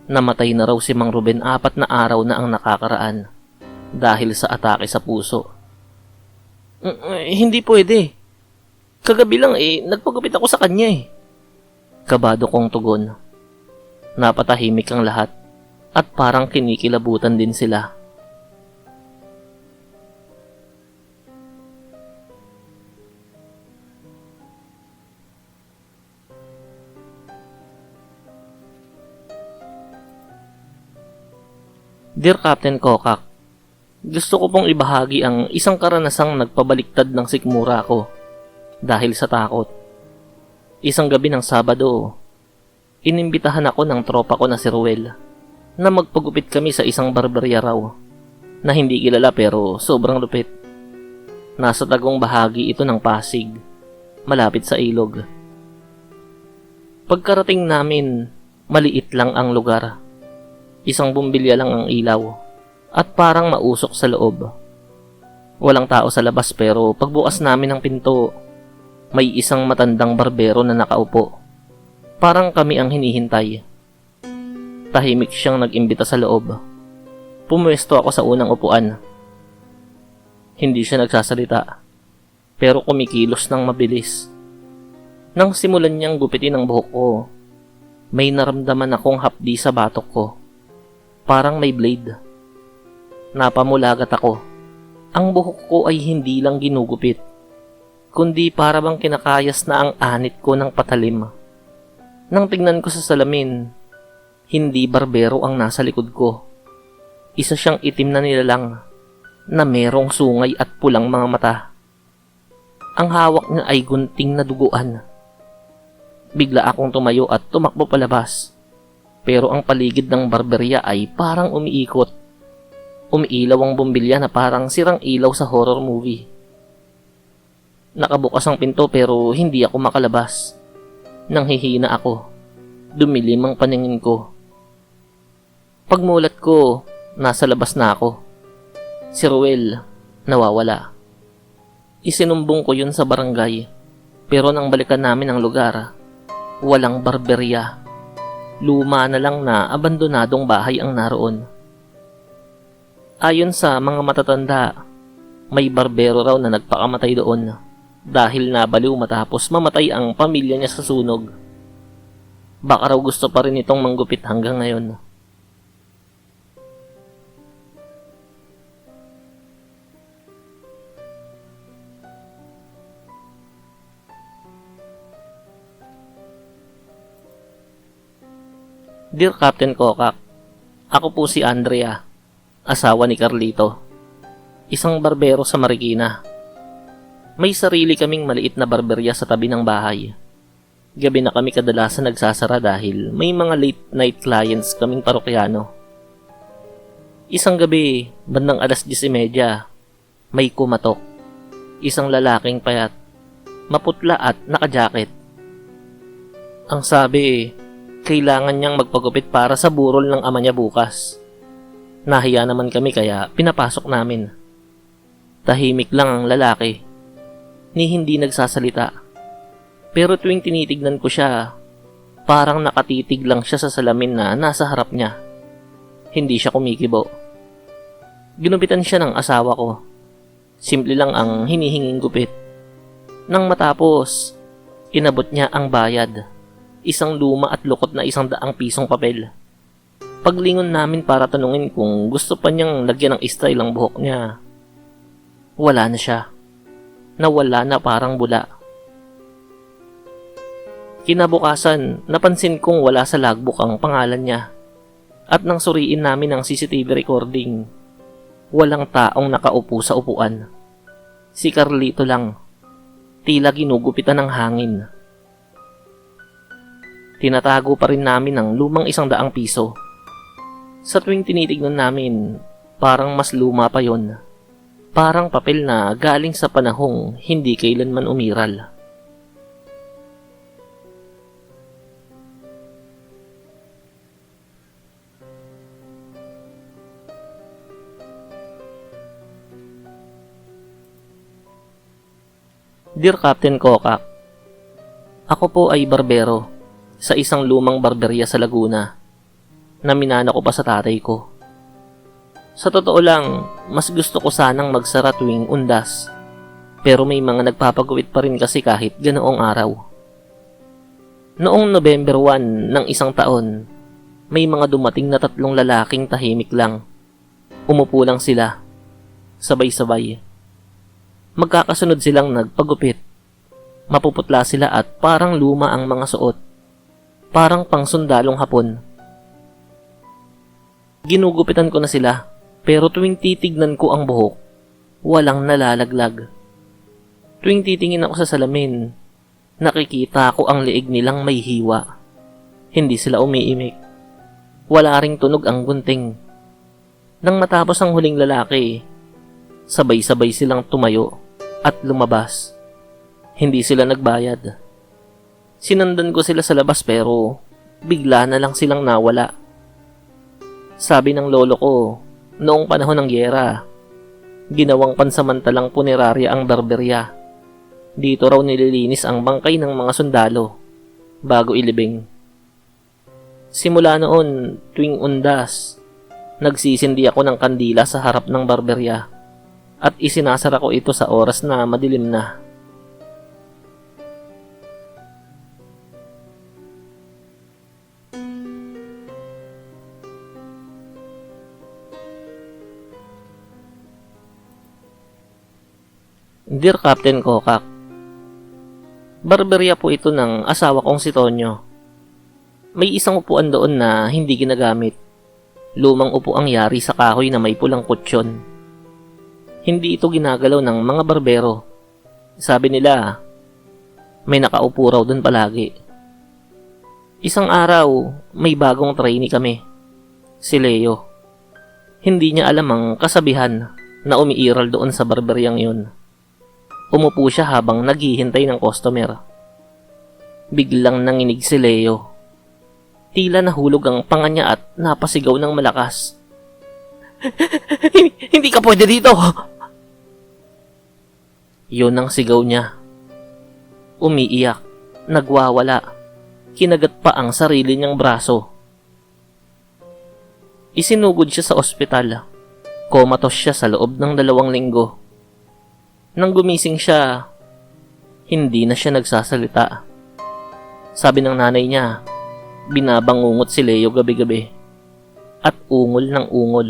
namatay na raw si Mang Ruben 4 na araw na ang nakakaraan dahil sa atake sa puso. Hindi pwede. Kagabi lang nagpagupit ako sa kanya eh." Kabado kong tugon. Napatahimik ang lahat at parang kinikilabutan din sila. Dear Captain Kokak, gusto ko pong ibahagi ang isang karanasang nagpabaliktad ng sikmura ko dahil sa takot. Isang gabi ng Sabado, inimbitahan ako ng tropa ko na si Ruel na magpagupit kami sa isang barberya raw na hindi kilala pero sobrang lupit. Nasa tagong bahagi ito ng Pasig, malapit sa ilog. Pagkarating namin, maliit lang ang lugar. Isang bumbilya lang ang ilaw at parang mausok sa loob. Walang tao sa labas pero pagbukas namin ng pinto, may isang matandang barbero na nakaupo. Parang kami ang hinihintay. Tahimik siyang nag-imbita sa loob. Pumuesto ako sa unang upuan. Hindi siya nagsasalita, pero kumikilos ng mabilis. Nang simulan niyang gupitin ang buhok ko, may naramdaman akong hapdi sa batok ko. Parang may blade. Napamulagat ako. Ang buhok ko ay hindi lang ginugupit, kundi para bang kinakayas na ang anit ko ng patalim. Nang tignan ko sa salamin, hindi barbero ang nasa likod ko. Isa siyang itim na nilalang na merong sungay at pulang mga mata. Ang hawak niya ay gunting na duguan. Bigla akong tumayo at tumakbo palabas. Pero ang paligid ng barberya ay parang umiikot. Umiilaw ang bumbilya na parang sirang ilaw sa horror movie. Nakabukas ang pinto pero hindi ako makalabas. Nanghihina ako. Dumilim ang paningin ko. Pagmulat ko, nasa labas na ako. Si Ruel, nawawala. Isinumbong ko yun sa barangay. Pero nang balikan namin ang lugar, walang barberya. Luma na lang na abandonadong bahay ang naroon. Ayon sa mga matatanda, may barbero raw na nagpakamatay doon dahil nabaliw matapos mamatay ang pamilya niya sa sunog. Baka raw gusto pa rin itong manggupit hanggang ngayon. Dear Captain Kokak, ako po si Andrea, asawa ni Carlito, isang barbero sa Marikina. May sarili kaming maliit na barberya sa tabi ng bahay. Gabi na kami kadalasan nagsasara dahil may mga late night clients kaming parokyano. Isang gabi, bandang 10:30, may kumatok. Isang lalaking payat, maputla at naka-jacket. Ang sabi, kailangan niyang magpagupit para sa burol ng ama niya bukas. Nahiya naman kami kaya pinapasok namin. Tahimik lang ang lalaki, ni hindi nagsasalita. Pero tuwing tinitignan ko siya, parang nakatitig lang siya sa salamin na nasa harap niya. Hindi siya kumikibo. Ginupitan siya ng asawa ko. Simple lang ang hinihinging gupit. Nang matapos, inabot niya ang bayad. Isang luma at lukot na 100 pisong papel. Paglingon namin para tanungin kung gusto pa niyang lagyan ng style ang buhok niya, wala na siya. Nawala na parang bula. Kinabukasan, napansin kong wala sa logbook ang pangalan niya. At nang suriin namin ang CCTV recording, walang taong nakaupo sa upuan. Si Carlito lang. Tila ginugupitan ng hangin. Tinatago pa rin namin ang lumang 100 piso. Sa tuwing tinitignan namin, parang mas luma pa yon. Parang papel na galing sa panahong hindi kailanman umiral. Dear Captain Kokak, ako po ay barbero sa isang lumang barberya sa Laguna na minana ko pa sa tatay ko. Sa totoo lang, mas gusto ko sanang magsara tuwing undas, pero may mga nagpapaguwit pa rin kasi kahit ganoong araw. Noong November 1 ng isang taon, may mga dumating na 3 lalaking tahimik lang. Umupo lang sila, sabay-sabay. Magkakasunod silang nagpagupit. Mapuputla sila at parang luma ang mga suot. Parang pangsundalong Hapon. Ginugupitan ko na sila, pero tuwing titignan ko ang buhok, walang nalalaglag. Tuwing titingin ako sa salamin, nakikita ko ang liig nilang may hiwa. Hindi sila umiimik. Wala ring tunog ang gunting. Nang matapos ang huling lalaki, sabay-sabay silang tumayo at lumabas. Hindi sila nagbayad. Sinundan ko sila sa labas pero bigla na lang silang nawala. Sabi ng lolo ko, noong panahon ng gyera, ginawang pansamantalang punerarya ang barberya. Dito raw nililinis ang bangkay ng mga sundalo bago ilibing. Simula noon, tuwing undas, nagsisindi ako ng kandila sa harap ng barberya at isinasara ko ito sa oras na madilim na. Dear Captain Kokak, barberya po ito ng asawa kong si Tonyo. May isang upuan doon na hindi ginagamit. Lumang upuang yari sa kahoy na may pulang kutsyon. Hindi ito ginagalaw ng mga barbero. Sabi nila, may nakaupo raw doon palagi. Isang araw, may bagong trainee kami. Si Leo. Hindi niya alam ang kasabihan na umiiral doon sa barberyang yun. Umupo siya habang naghihintay ng customer. Biglang nanginig si Leo. Tila nahulog ang panga niya at napasigaw ng malakas. Hindi ka pwede dito! Yun ang sigaw niya. Umiiyak, nagwawala, kinagat pa ang sarili niyang braso. Isinugod siya sa ospital. Comatose siya sa loob ng 2 linggo. Nang gumising siya, hindi na siya nagsasalita. Sabi ng nanay niya, binabangungot si Leo gabi-gabi at ungol ng ungol.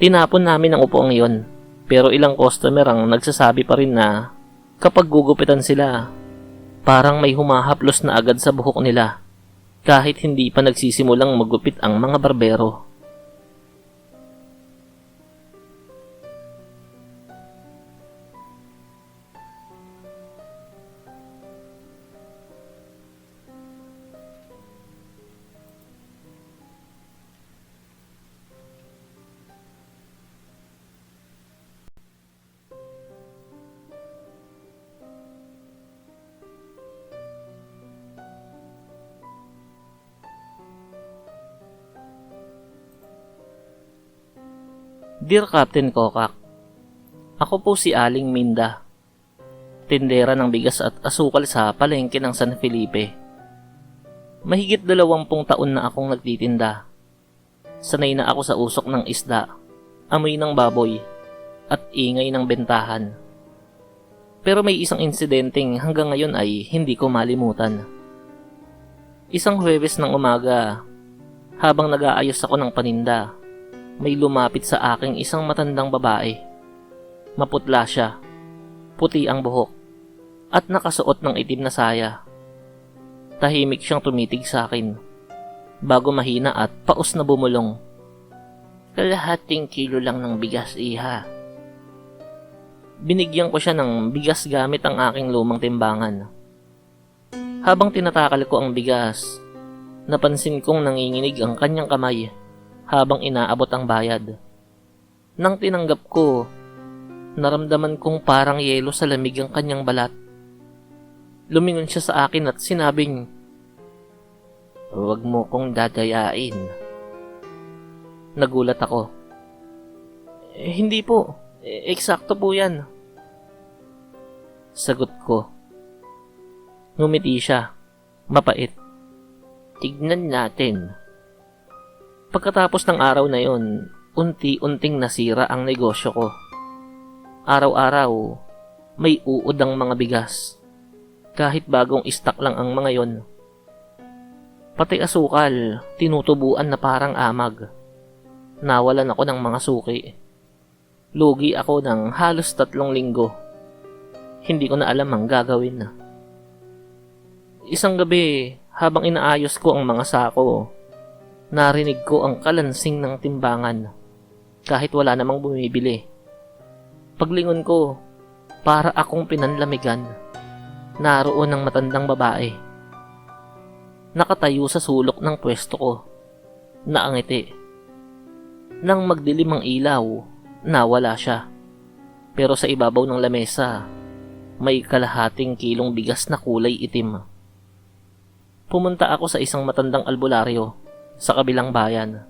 Tinapon namin ang upuang iyon, pero ilang customer ang nagsasabi pa rin na kapag gugupitan sila, parang may humahaplos na agad sa buhok nila kahit hindi pa nagsisimulang magupit ang mga barbero. Dear Captain Kokak, ako po si Aling Minda, tindera ng bigas at asukal sa palengke ng San Felipe. Mahigit 20 taon na akong nagtitinda. Sanay na ako sa usok ng isda, amoy ng baboy, at ingay ng bentahan. Pero may isang insidenteng hanggang ngayon ay hindi ko malimutan. Isang Huwebes ng umaga, habang nag-aayos ako ng paninda, may lumapit sa aking isang matandang babae. Maputla siya, puti ang buhok, at nakasuot ng itim na saya. Tahimik siyang tumitig sa akin, bago mahina at paus na bumulong. Kalahating kilo lang ng bigas, iha. Binigyan ko siya ng bigas gamit ang aking lumang timbangan. Habang tinatakal ko ang bigas, napansin kong nanginginig ang kanyang kamay habang inaabot ang bayad. Nang tinanggap ko, naramdaman kong parang yelo sa lamig ang kanyang balat. Lumingon siya sa akin at sinabing, "Huwag mo kong dadayain." Nagulat ako. Hindi po. Eksakto po yan." Sagot ko. Ngumiti siya. Mapait. "Tignan natin." Pagkatapos ng araw na yon, unti-unting nasira ang negosyo ko. Araw-araw, may uod ang mga bigas. Kahit bagong stock lang ang mga yon. Pati asukal, tinutubuan na parang amag. Nawalan ako ng mga suki. Lugi ako ng halos 3 linggo. Hindi ko na alam ang gagawin. Isang gabi, habang inaayos ko ang mga sako, narinig ko ang kalansing ng timbangan. Kahit wala namang bumibili. Paglingon ko, para akong pinanlamigan. Naroon ang matandang babae. Nakatayo sa sulok ng pwesto ko. Naangiti. Nang magdilim ang ilaw, nawala siya. Pero sa ibabaw ng lamesa, may kalahating kilong bigas na kulay itim. Pumunta ako sa isang matandang albularyo sa kabilang bayan.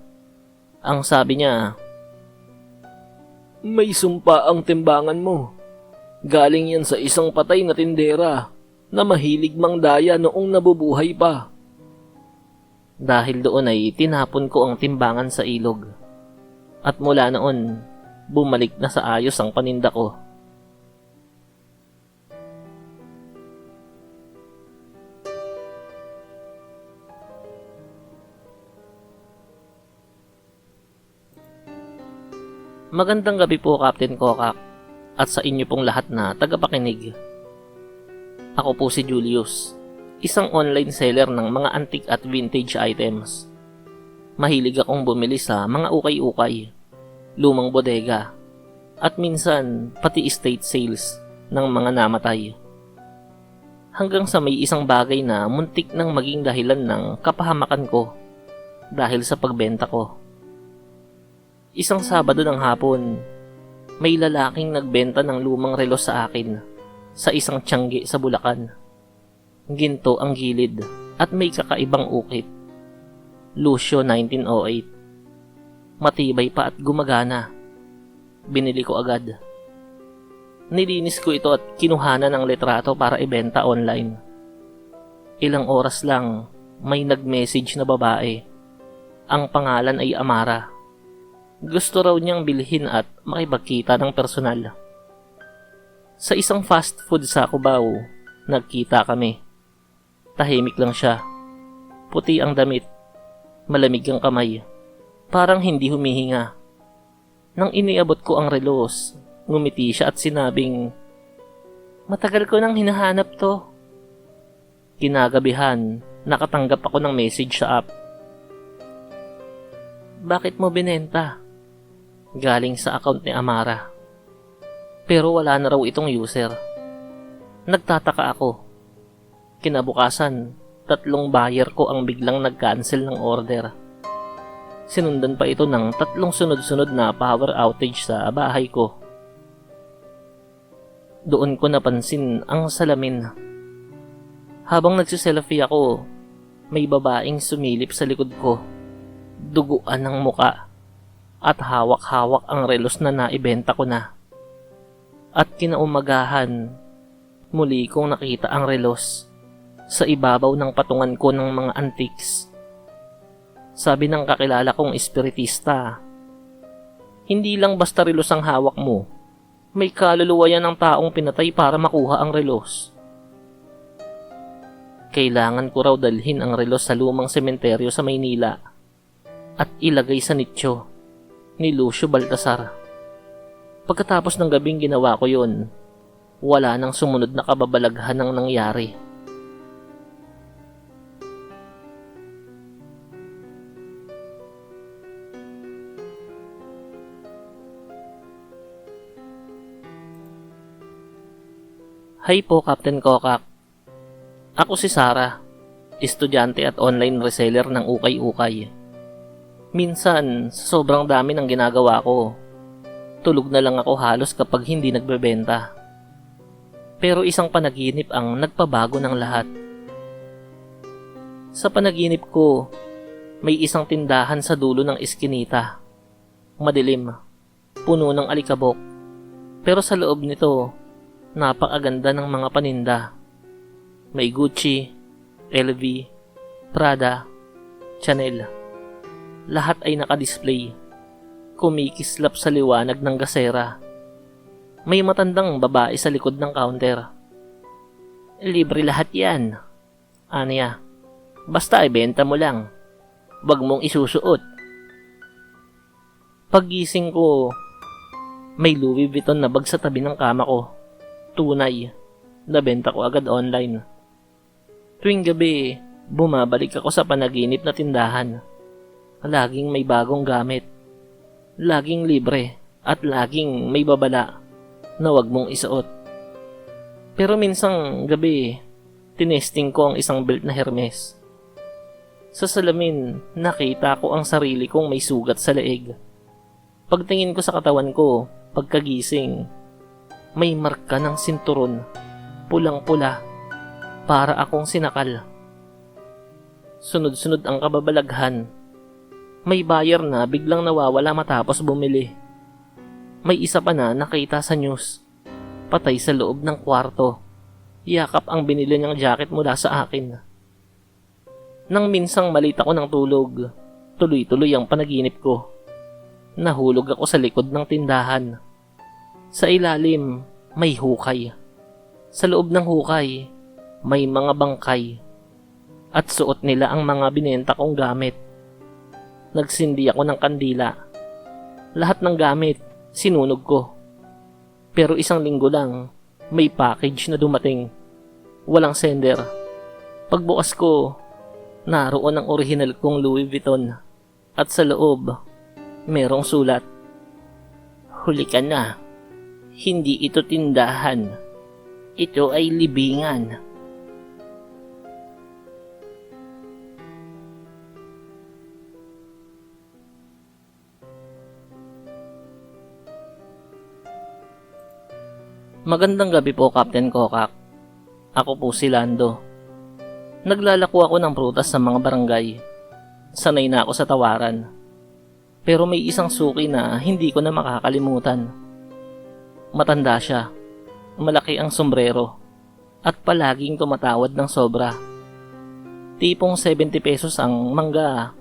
Ang sabi niya, "May sumpa ang timbangan mo. Galing yan sa isang patay na tindera na mahilig mangdaya noong nabubuhay pa." Dahil doon ay tinapon ko ang timbangan sa ilog. At mula noon, bumalik na sa ayos ang paninda ko. Magandang gabi po, Captain Kokak, at sa inyo pong lahat na tagapakinig. Ako po si Julius, isang online seller ng mga antique at vintage items. Mahilig akong bumili sa mga ukay-ukay, lumang bodega, at minsan pati estate sales ng mga namatay. Hanggang sa may isang bagay na muntik nang maging dahilan ng kapahamakan ko dahil sa pagbenta ko. Isang Sabado ng hapon, may lalaking nagbenta ng lumang relo sa akin sa isang tiyanggi sa Bulacan. Ginto ang gilid at may kakaibang ukit. Lucio 1908. Matibay pa at gumagana. Binili ko agad. Nilinis ko ito at kinuhanan ng litrato para ibenta online. Ilang oras lang, may nag-message na babae. Ang pangalan ay Amara. Gusto raw niyang bilhin at makipagkita ng personal. Sa isang fast food sa Cubao, nagkita kami. Tahimik lang siya. Puti ang damit. Malamig ang kamay. Parang hindi humihinga. Nang iniabot ko ang relos, ngumiti siya at sinabing, "Matagal ko nang hinahanap to." Kinagabihan, nakatanggap ako ng message sa app. "Bakit mo binenta?" Galing sa account ni Amara. Pero wala na raw itong user. Nagtataka ako. Kinabukasan, 3 buyer ko ang biglang nag-cancel ng order. Sinundan pa ito ng 3 sunod-sunod na power outage sa bahay ko. Doon ko napansin ang salamin. Habang nagsiselfie ako, may babaeng sumilip sa likod ko. Duguan ng muka. at hawak-hawak ang relos na naibenta ko na. At kinaumagahan, muli kong nakita ang relos sa ibabaw ng patungan ko ng mga antiques. Sabi ng kakilala kong espiritista, hindi lang basta relos ang hawak mo, may kaluluwa yan ng taong pinatay para makuha ang relos. Kailangan ko raw dalhin ang relos sa lumang sementeryo sa Maynila at ilagay sa nicho ni Lucio Baltasar. Pagkatapos ng gabing ginawa ko yun, wala nang sumunod na kababalaghan ng nangyari. Hi po, Captain Kokak. Ako si Sarah, estudyante at online reseller ng ukay-ukay. Minsan, sa sobrang dami ng ginagawa ko, tulog na lang ako halos kapag hindi nagbebenta. Pero isang panaginip ang nagpabago ng lahat. Sa panaginip ko, may isang tindahan sa dulo ng iskinita. Madilim, puno ng alikabok. Pero sa loob nito, napakaganda ng mga paninda. May Gucci, LV, Prada, Chanel. Lahat ay nakadisplay. Kumikislap sa liwanag ng gasera. May matandang babae sa likod ng counter. Libre lahat yan. Aniya, basta ibenta mo lang. Wag mong isusuot. Paggising ko, may Louis Vuitton na bag sa tabi ng kama ko. Tunay, nabenta ko agad online. Tuwing gabi, bumabalik ako sa panaginip na tindahan. Laging may bagong gamit. Laging libre at laging may babala na wag mong isuot. Pero minsang gabi, tinesting ko ang isang belt na Hermes. Sa salamin, nakita ko ang sarili kong may sugat sa leeg. Pagtingin ko sa katawan ko, pagkagising, may marka ng sinturon, pulang-pula, para akong sinakal. Sunod-sunod ang kababalaghan. May buyer na biglang nawawala matapos bumili. May isa pa na nakita sa news, patay sa loob ng kwarto. Yakap ang binili niyang jacket mula sa akin. Nang minsang malita ko ng tulog, tuloy-tuloy ang panaginip ko. Nahulog ako sa likod ng tindahan. Sa ilalim, may hukay. Sa loob ng hukay, may mga bangkay. At suot nila ang mga binenta kong gamit. Nagsindi ako ng kandila. Lahat ng gamit, sinunog ko. Pero isang linggo lang, may package na dumating. Walang sender. Pagbukas ko, naroon ang original kong Louis Vuitton. At sa loob, merong sulat. Huli ka na. Hindi ito tindahan. Ito ay libingan. Magandang gabi po, Captain Kokak. Ako po si Lando. Naglalako ako ng prutas sa mga barangay. Sanay na ako sa tawaran. Pero may isang suki na hindi ko na makakalimutan. Matanda siya, malaki ang sombrero, at palaging tumatawad ng sobra. Tipong 70 pesos ang mangga,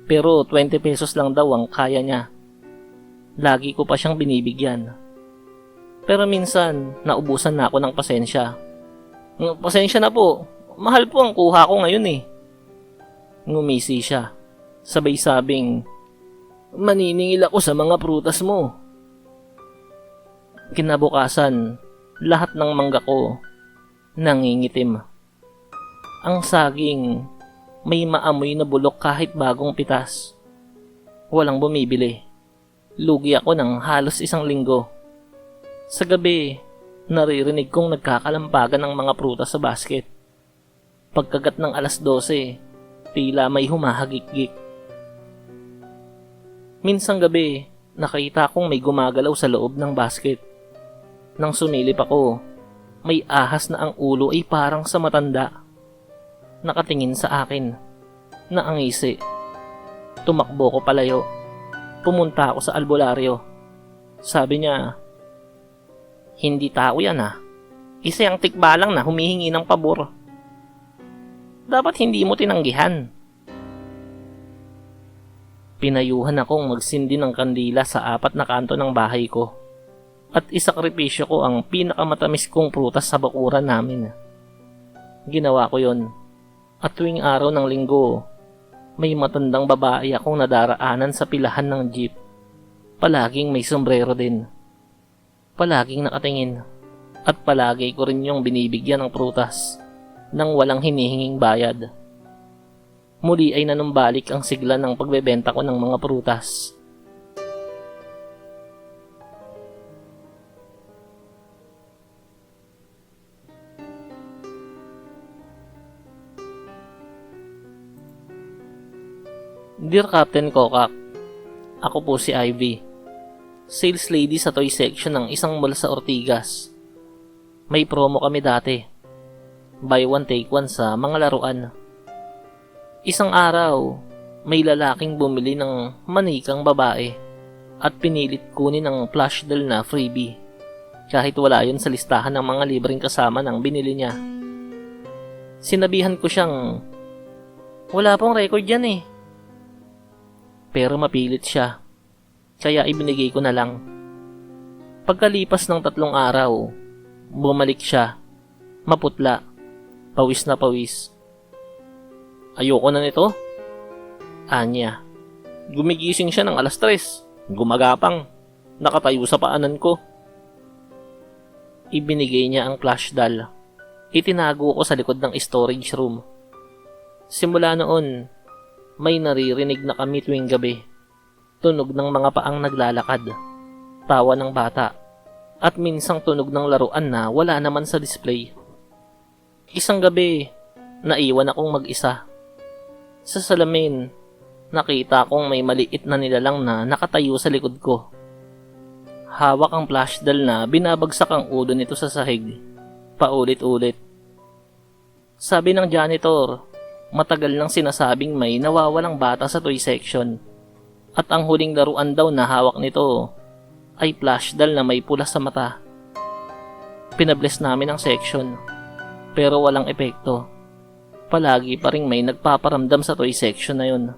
pero 20 pesos lang daw ang kaya niya. Lagi ko pa siyang binibigyan. Pero minsan, naubusan na ako ng pasensya. Pasensya na po, mahal po ang kuha ko ngayon eh. Ngumisi siya, sabay sabing, maniningil ako sa mga prutas mo. Kinabukasan, lahat ng mangga ko nangingitim. Ang saging, may maamoy na bulok kahit bagong pitas. Walang bumibili. Lugi ako ng halos isang linggo. Sa gabi, naririnig kong nagkakalampagan ng mga prutas sa basket. Pagkagat ng alas 12, tila may humahagik-gik. Minsang gabi, nakita kong may gumagalaw sa loob ng basket. Nang sumilip ako, may ahas na ang ulo ay parang sa matanda. Nakatingin sa akin, naangisi. Tumakbo ko palayo. Pumunta ako sa albularyo. Sabi niya, "Hindi tao yan ah. Isa yung tikbalang na humihingi ng pabor. Dapat hindi mo tinanggihan." Pinayuhan akong magsindi ng kandila sa 4 na kanto ng bahay ko. At isakripisyo ko ang pinakamatamis kong prutas sa bakuran namin. Ginawa ko yon. At tuwing araw ng linggo, may matandang babae akong nadaraanan sa pilahan ng jeep. Palaging may sombrero din. Palaging nakatingin. At palagi ko rin yung binibigyan ng prutas nang walang hinihinging bayad. Muli ay nanumbalik ang sigla ng pagbebenta ko ng mga prutas. Dear Captain Kokak, ako po si Ivy, sales lady sa toy section ng isang mall sa Ortigas. May promo kami dati, buy one take one sa mga laruan. Isang araw, may lalaking bumili ng manikang babae at pinilit kunin ang plush doll na freebie kahit wala yun sa listahan ng mga libreng kasama ng binili niya. Sinabihan ko siyang, "Wala pong record yan eh." Pero mapilit siya, kaya ibinigay ko na lang. Pagkalipas ng 3 araw, bumalik siya, maputla, pawis na pawis. "Ayoko na nito," anya. Gumigising siya ng 3:00, gumagapang, nakatayo sa paanan ko. Ibinigay niya ang plush doll. Itinago ko sa likod ng storage room. Simula noon, may naririnig na kami tuwing gabi. Tunog ng mga paang naglalakad, tawa ng bata, at minsang tunog ng laruan na wala naman sa display. Isang gabi, naiwan akong mag-isa. Sa salamin, nakita kong may maliit na nilalang na nakatayo sa likod ko. Hawak ang plush doll na binabagsak ang ulo nito sa sahig, paulit-ulit. Sabi ng janitor, matagal nang sinasabing may nawawalang bata sa toy section. At ang huling laruan daw na hawak nito ay plush doll na may pula sa mata. Pinabless namin ang section, pero walang epekto. Palagi pa ring may nagpaparamdam sa toy section na yun.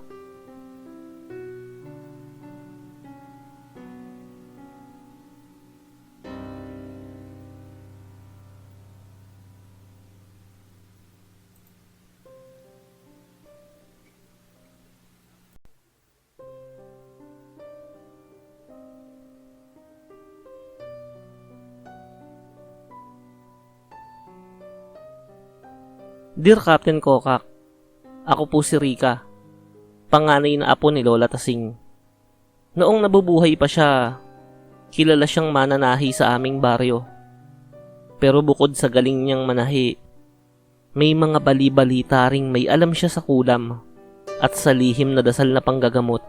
Dear Captain Kokak, ako po si Rika, panganay na apo ni Lola Tasing. Noong nabubuhay pa siya, kilala siyang mananahi sa aming baryo. Pero bukod sa galing niyang manahi, may mga bali-balita ring may alam siya sa kulam at sa lihim na dasal na panggagamot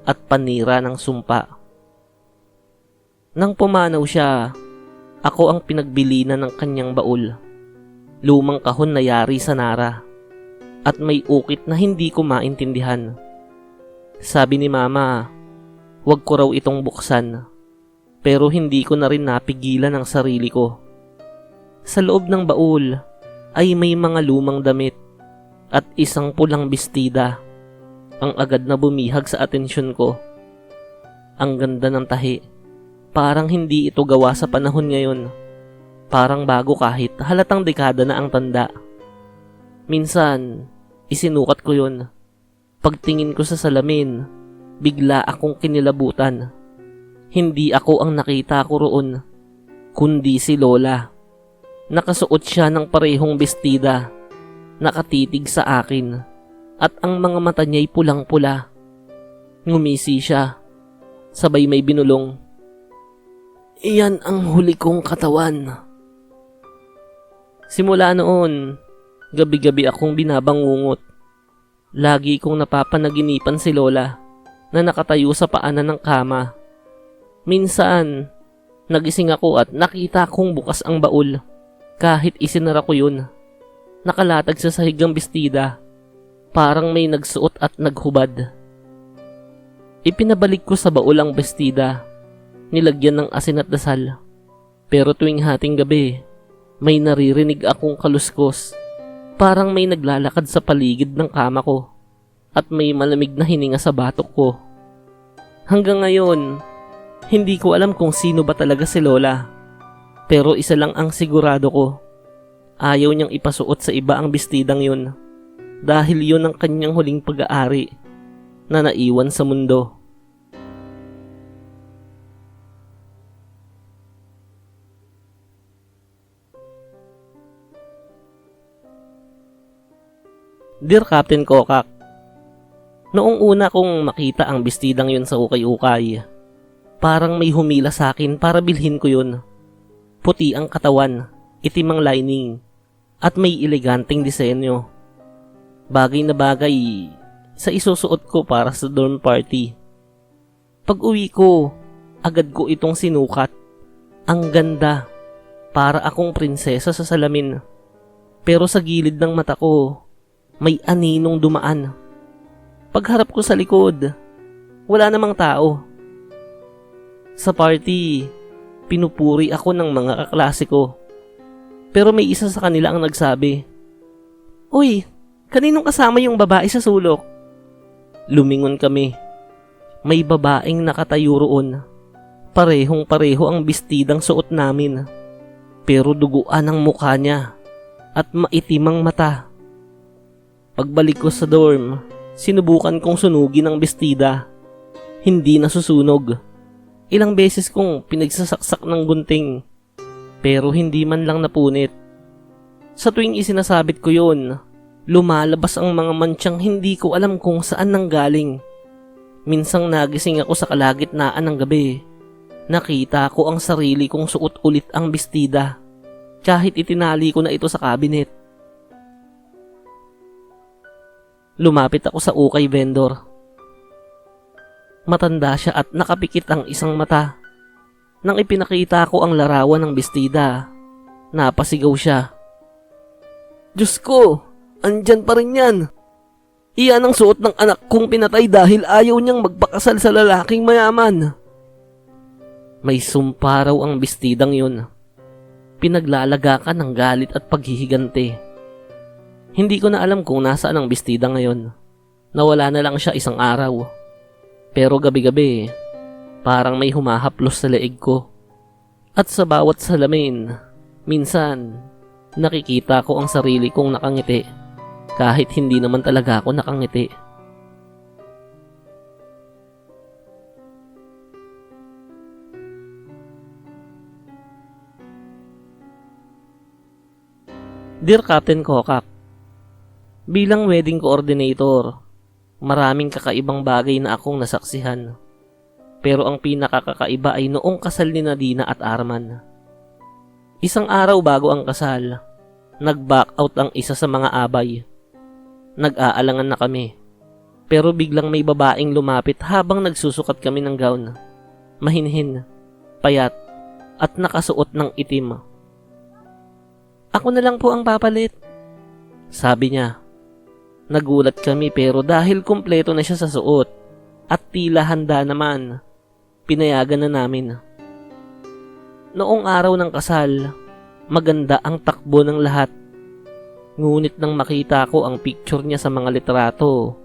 at panira ng sumpa. Nang pumanaw siya, ako ang pinagbilinan ng kanyang baul. Lumang kahon na yari sa nara at may ukit na hindi ko maintindihan. Sabi ni Mama, wag ko raw itong buksan, pero hindi ko na rin napigilan ang sarili ko. Sa loob ng baul ay may mga lumang damit at isang pulang bestida ang agad na bumihag sa atensyon ko. Ang ganda ng tahi, parang hindi ito gawa sa panahon ngayon. Parang bago kahit halatang dekada na ang tanda. Minsan, isinukat ko yun. Pagtingin ko sa salamin, bigla akong kinilabutan. Hindi ako ang nakita ko roon, kundi si Lola. Nakasuot siya ng parehong bestida, nakatitig sa akin, at ang mga mata niya'y pulang-pula. Ngumisi siya, sabay may binulong, "Iyan ang huli kong katawan." Simula noon, gabi-gabi akong binabangungot. Lagi kong napapanaginipan si Lola na nakatayo sa paanan ng kama. Minsan, nagising ako at nakita kong bukas ang baul. Kahit isinara ko yun, nakalatag sa sahig ang bestida, parang may nagsuot at naghubad. Ipinabalik ko sa baul ang bestida, nilagyan ng asin at dasal. Pero tuwing hating gabi, may naririnig akong kaluskos. Parang may naglalakad sa paligid ng kama ko at may malamig na hininga sa batok ko. Hanggang ngayon, hindi ko alam kung sino ba talaga si Lola. Pero isa lang ang sigurado ko. Ayaw niyang ipasuot sa iba ang bestidang yun. Dahil yun ang kanyang huling pag-aari na naiwan sa mundo. Dear Captain Kokak, noong una kong makita ang bestidang yun sa ukay-ukay, parang may humila sa akin para bilhin ko yun. Puti ang katawan, itim ang lining, at may eleganteng disenyo. Bagay na bagay sa isusuot ko para sa dorm party. Pag uwi ko, agad ko itong sinukat. Ang ganda, para akong prinsesa sa salamin. Pero sa gilid ng mata ko, may aninong dumaan. Pagharap ko sa likod, wala namang tao. Sa party, pinupuri ako ng mga kaklase ko. Pero may isa sa kanila ang nagsabi, "Uy, kaninong kasama yung babae sa sulok?" Lumingon kami. May babaeng nakatayo roon. Parehong-pareho ang bestidang suot namin. Pero duguan ang mukha niya at maitim ang mata. Pagbalik ko sa dorm, sinubukan kong sunugin ang bestida. Hindi nasusunog. Ilang beses kong pinagsasaksak ng gunting, pero hindi man lang napunit. Sa tuwing isinasabit ko yun, lumalabas ang mga mantyang hindi ko alam kung saan nanggaling. Minsang nagising ako sa kalagitnaan ng gabi. Nakita ko ang sarili kong suot ulit ang bestida, kahit itinali ko na ito sa cabinet. Lumapit ako sa ukay vendor. Matanda siya at nakapikit ang isang mata. Nang ipinakita ko ang larawan ng bestida, napasigaw siya. "Diyos ko, andyan pa rin yan. Iyan ang suot ng anak kong pinatay dahil ayaw niyang magpakasal sa lalaking mayaman." May sumpa raw ang bestidang yun. Pinaglalagakan ng galit at paghihigante. Hindi ko na alam kung nasaan ang bestida ngayon. Nawala na lang siya isang araw. Pero gabi-gabi, parang may humahaplos sa leeg ko. At sa bawat salamin, minsan, nakikita ko ang sarili kong nakangiti. Kahit hindi naman talaga ako nakangiti. Dear Captain Kokak, bilang wedding coordinator, maraming kakaibang bagay na akong nasaksihan. Pero ang pinakakakaiba ay noong kasal ni Nadina at Arman. Isang araw bago ang kasal, nag-back out ang isa sa mga abay. Nag-aalangan na kami. Pero biglang may babaeng lumapit habang nagsusukat kami ng gown. Mahinhin, payat, at nakasuot ng itim. "Ako na lang po ang papalit," sabi niya. Nagulat kami pero dahil kumpleto na siya sa suot at tila handa naman, pinayagan na namin. Noong araw ng kasal, maganda ang takbo ng lahat. Ngunit nang makita ko ang picture niya sa mga litrato,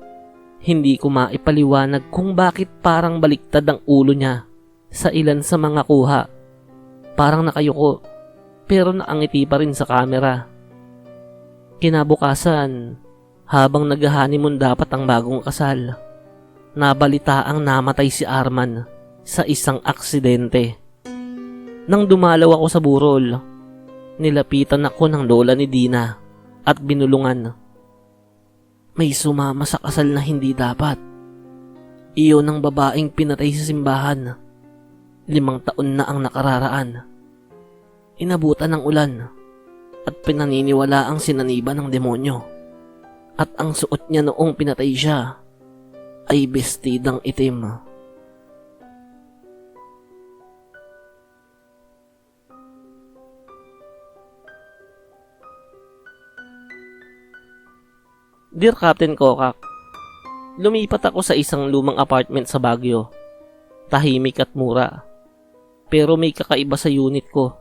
hindi ko maipaliwanag kung bakit parang baliktad ang ulo niya sa ilan sa mga kuha. Parang nakayuko pero nakangiti pa rin sa camera. Kinabukasan, habang nag-honeymoon dapat ang bagong kasal, nabalitaang namatay si Arman sa isang aksidente. Nang dumalaw ako sa burol, nilapitan ako ng lola ni Dina at binulungan. "May sumama sa kasal na hindi dapat. Iyon ang babaeng pinatay sa simbahan. 5 taon na ang nakararaan. Inabutan ng ulan at pinaniniwala ang sinaniba ng demonyo. At ang suot niya noong pinatay siya ay bestidang itim." Dear Captain Kokak, Lumipat ako sa isang lumang apartment sa Baguio. Tahimik at mura. Pero may kakaiba sa unit ko.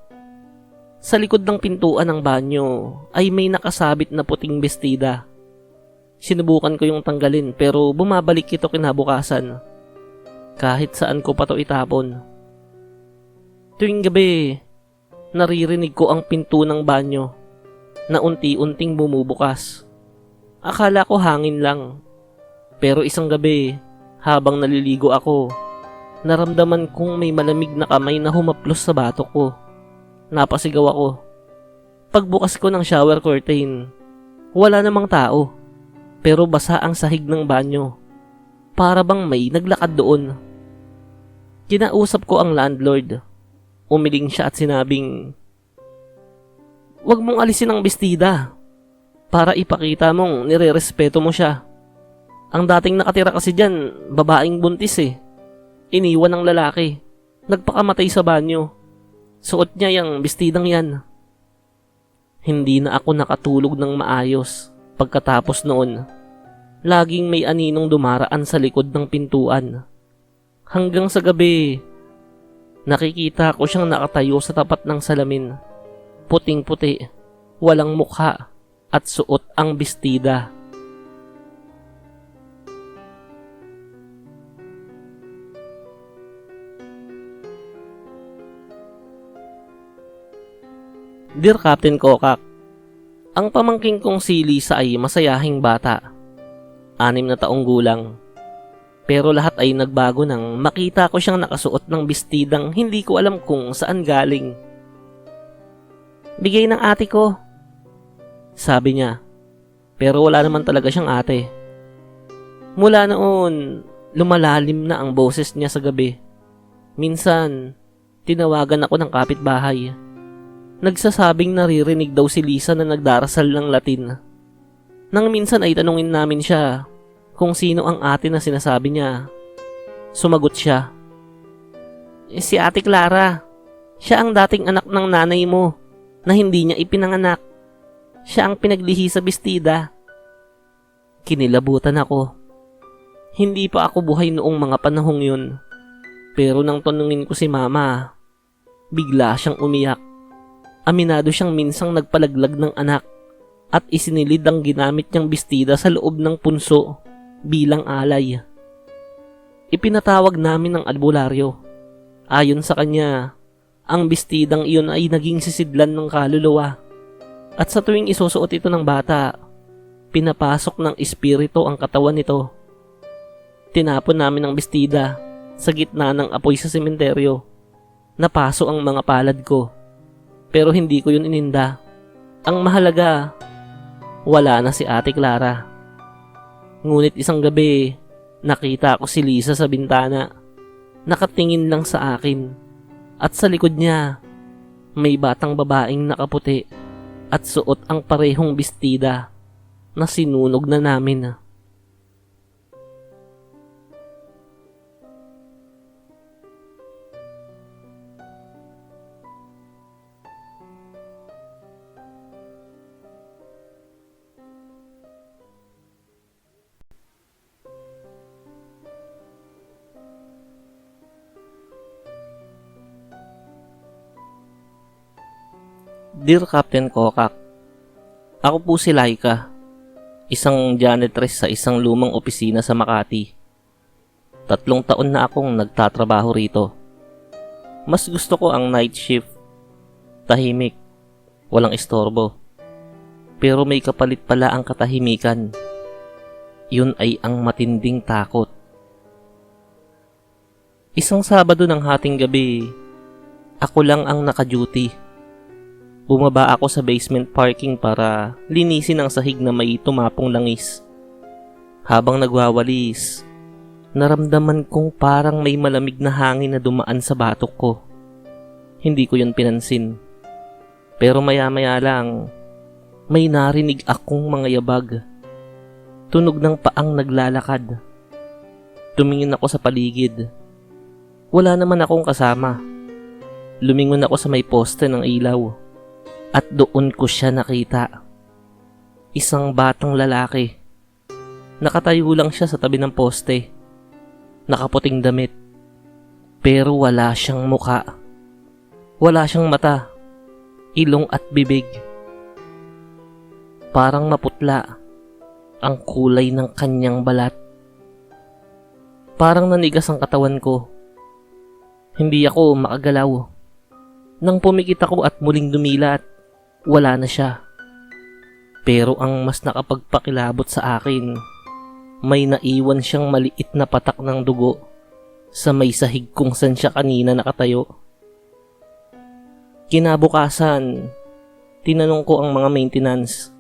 Sa likod ng pintuan ng banyo ay may nakasabit na puting bestida. Sinubukan ko yung tanggalin pero bumabalik ito kinabukasan. Kahit saan ko pa to itapon. Tuwing gabi, naririnig ko ang pinto ng banyo na unti-unting bumubukas. Akala ko hangin lang. Pero isang gabi, habang naliligo ako, naramdaman kong may malamig na kamay na humaplos sa batok ko. Napasigaw ako. Pagbukas ko ng shower curtain, wala namang tao. Pero basa ang sahig ng banyo. Para bang may naglakad doon. Kinausap ko ang landlord. Umiling siya at sinabing, "Huwag mong alisin ang bestida para ipakita mong nire-respeto mo siya. Ang dating nakatira kasi dyan, babaeng buntis eh. Iniwan ng lalaki. Nagpakamatay sa banyo. Suot niya yung bestidang yan." Hindi na ako nakatulog ng maayos pagkatapos noon. Laging may aninong dumaraan sa likod ng pintuan. Hanggang sa gabi, nakikita ko siyang nakatayo sa tapat ng salamin. Puting-puti, walang mukha, at suot ang bestida. Dear Captain Kokak, ang pamangking kong si Lisa ay masayahing bata. 6 na taong gulang. Pero lahat ay nagbago nang makita ko siyang nakasuot ng bestidang hindi ko alam kung saan galing. "Bigay ng ate ko," sabi niya. Pero wala naman talaga siyang ate. Mula noon, lumalalim na ang boses niya sa gabi. Minsan, tinawagan ako ng kapitbahay. Nagsasabing naririnig daw si Lisa na nagdarasal ng Latin. Nang minsan ay tanungin namin siya kung sino ang ate na sinasabi niya. Sumagot siya, "Si Ate Clara. Siya ang dating anak ng nanay mo na hindi niya ipinanganak. Siya ang pinaglihi sa bestida." Kinilabutan ako. Hindi pa ako buhay noong mga panahong yun. Pero nang tanungin ko si Mama, bigla siyang umiyak. Aminado siyang minsang nagpalaglag ng anak at isinilid ang ginamit niyang bestida sa loob ng punso bilang alay. Ipinatawag namin ng albularyo. Ayon sa kanya, ang bestidang iyon ay naging sisidlan ng kaluluwa. At sa tuwing isusuot ito ng bata, pinapasok ng espiritu ang katawan nito. Tinapon namin ang bestida sa gitna ng apoy sa sementeryo. Napaso ang mga palad ko. Pero hindi ko yun ininda. Ang mahalaga, wala na si Ate Clara. Ngunit isang gabi, nakita ko si Lisa sa bintana. Nakatingin lang sa akin. At sa likod niya, may batang babaeng nakaputi at suot ang parehong bestida na sinunog na namin. Dear Captain Kokak, ako po si Laika, isang janitress sa isang lumang opisina sa Makati. 3 taon na akong nagtatrabaho rito. Mas gusto ko ang night shift. Tahimik, walang istorbo. Pero may kapalit pala ang katahimikan. Yun ay ang matinding takot. Isang Sabado ng hating gabi, ako lang ang naka-duty. Bumaba ako sa basement parking para linisin ang sahig na may tumapong langis. Habang nagwawalis, naramdaman kong parang may malamig na hangin na dumaan sa batok ko. Hindi ko yun pinansin. Pero maya-maya lang, may narinig akong mga yabag. Tunog ng paang naglalakad. Tumingin ako sa paligid. Wala naman akong kasama. Lumingon ako sa may poste ng ilaw. At doon ko siya nakita. Isang batang lalaki. Nakatayo lang siya sa tabi ng poste. Nakaputing damit. Pero wala siyang muka. Wala siyang mata, ilong at bibig. Parang maputla ang kulay ng kanyang balat. Parang nanigas ang katawan ko. Hindi ako makagalaw. Nang pumikit ako at muling dumilat, wala na siya. Pero ang mas nakapagpakilabot sa akin, may naiwan siyang maliit na patak ng dugo sa may sahig kung saan siya kanina nakatayo. Kinabukasan, tinanong ko ang mga maintenance.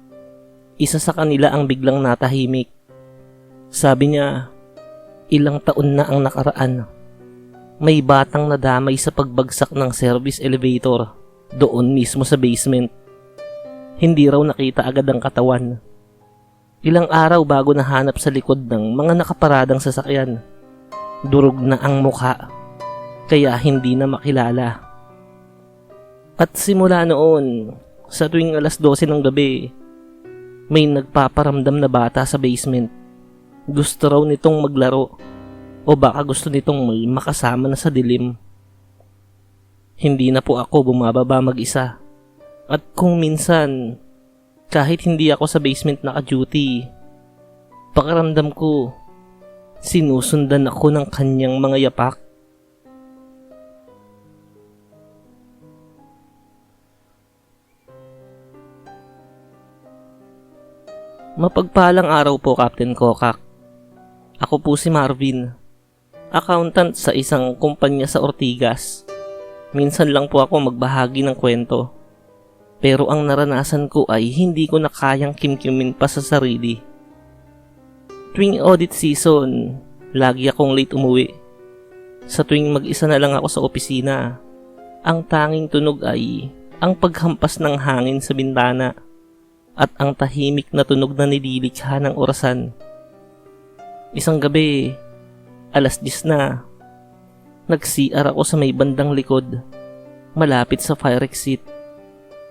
Isa sa kanila ang biglang natahimik. Sabi niya, ilang taon na ang nakaraan. May batang nadamay sa pagbagsak ng service elevator doon mismo sa basement. Hindi raw nakita agad ang katawan. Ilang araw bago nahanap sa likod ng mga nakaparadang sasakyan. Durog na ang mukha, kaya hindi na makilala. At simula noon, sa tuwing alas 12 ng gabi, may nagpaparamdam na bata sa basement. Gusto raw nitong maglaro, o baka gusto nitong may makasama na sa dilim. Hindi na po ako bumababa mag-isa. At kung minsan, kahit hindi ako sa basement naka-duty, pakiramdam ko, sinusundan ako ng kanyang mga yapak. Mapagpalang araw po, Captain Kokak. Ako po si Marvin, accountant sa isang kumpanya sa Ortigas. Minsan lang po ako magbahagi ng kwento. Pero ang naranasan ko ay hindi ko na kayang kimkimin pa sa sarili. Tuwing audit season, lagi akong late umuwi. Sa tuwing mag-isa na lang ako sa opisina, ang tanging tunog ay ang paghampas ng hangin sa bintana at ang tahimik na tunog na nililikha ng orasan. Isang gabi, alas 10 na, nag-CR ako sa may bandang likod, malapit sa fire exit.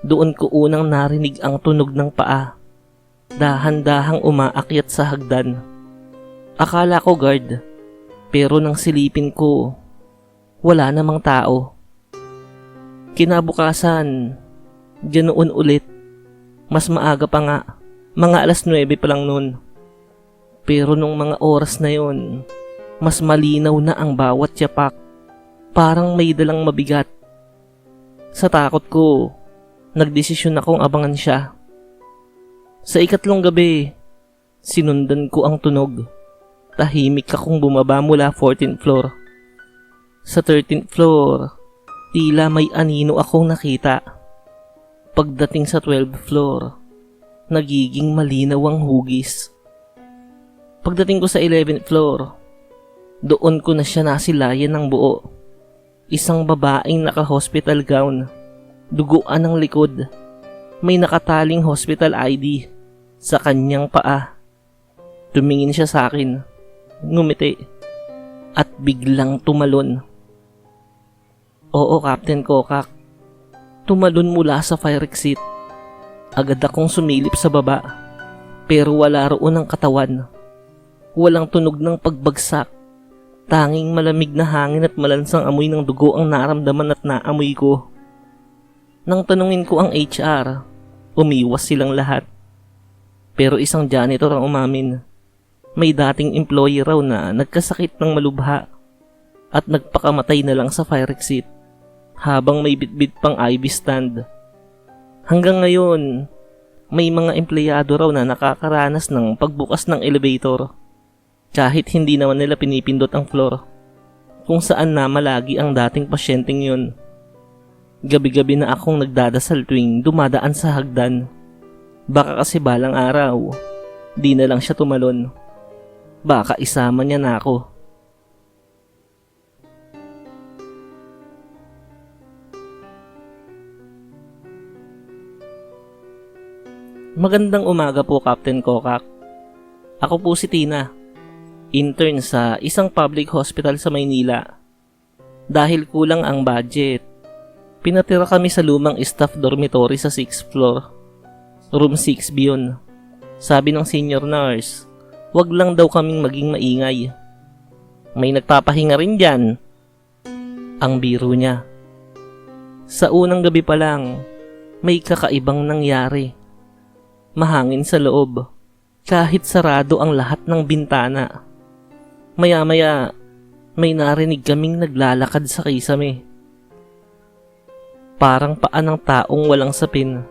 Doon ko unang narinig ang tunog ng paa, dahan-dahang umaakyat sa hagdan. Akala ko guard, pero nang silipin ko, wala namang tao. Kinabukasan, ganoon ulit. Mas maaga pa nga, mga alas 9 pa lang noon. Pero nung mga oras na yon, mas malinaw na ang bawat yapak. Parang may dalang mabigat. Sa takot ko, nagdesisyon akong abangan siya. Sa ikatlong gabi, sinundan ko ang tunog. Tahimik akong bumaba mula 14th floor. Sa 13th floor, tila may anino akong nakita. Pagdating sa 12th floor, nagiging malinaw ang hugis. Pagdating ko sa 11th floor, doon ko na siya nasilayan ng buo. Isang babaeng naka-hospital gown, duguan ng likod, may nakataling hospital ID sa kanyang paa. Tumingin siya sa akin, ngumiti, at biglang tumalon. Oo, Captain Kokak. Tumalon mula sa fire exit. Agad akong sumilip sa baba, pero wala roon ang katawan. Walang tunog ng pagbagsak. Tanging malamig na hangin at malansang amoy ng dugo ang naramdaman at naamoy ko. Nang tanungin ko ang HR, umiwas silang lahat. Pero isang janitor ang umamin. May dating employee raw na nagkasakit ng malubha at nagpakamatay na lang sa fire exit habang may bitbit pang IV stand. Hanggang ngayon, may mga empleyado raw na nakakaranas ng pagbukas ng elevator kahit hindi naman nila pinipindot ang floor kung saan na malagi ang dating pasyenteng yun. Gabi-gabi na akong nagdadasal tuwing dumadaan sa hagdan. Baka kasi balang araw, di na lang siya tumalon. Baka isama niya na ako. Magandang umaga po, Captain Kokak. Ako po si Tina, intern sa isang public hospital sa Maynila. Dahil kulang ang budget, pinatira kami sa lumang staff dormitory sa 6th floor. Room 6B yun. Sabi ng senior nurse, wag lang daw kaming maging maingay. May nagpapahinga rin dyan. Ang biro niya. Sa unang gabi pa lang, may kakaibang nangyari. Mahangin sa loob, kahit sarado ang lahat ng bintana. Maya-maya, may narinig kaming naglalakad sa kisame. Parang paa ng taong walang sapin.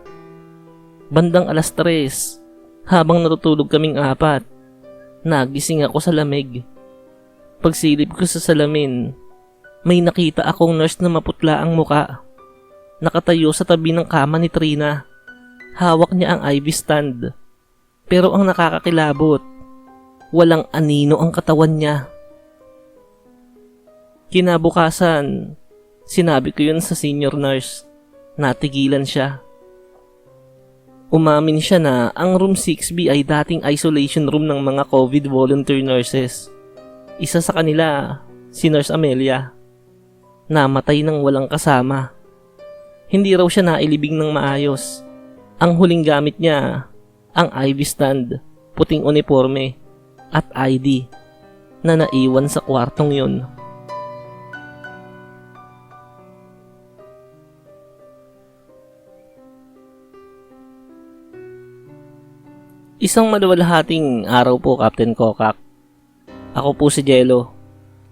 Bandang 3:00, habang natutulog kaming 4, nagising ako sa lamig. Pagsilip ko sa salamin, may nakita akong nurse na maputla ang muka. Nakatayo sa tabi ng kama ni Trina. Hawak niya ang IV stand. Pero ang nakakakilabot, walang anino ang katawan niya. Kinabukasan, sinabi ko yun sa senior nurse. Natigilan siya. Umamin siya na ang room 6B ay dating isolation room ng mga COVID volunteer nurses. Isa sa kanila, si Nurse Amelia. Namatay ng walang kasama. Hindi raw siya nailibing ng maayos. Ang huling gamit niya, ang IV stand, puting uniforme, at ID na naiwan sa kwartong yun. Isang maluwalhating araw po, Captain Kokak. Ako po si Jello,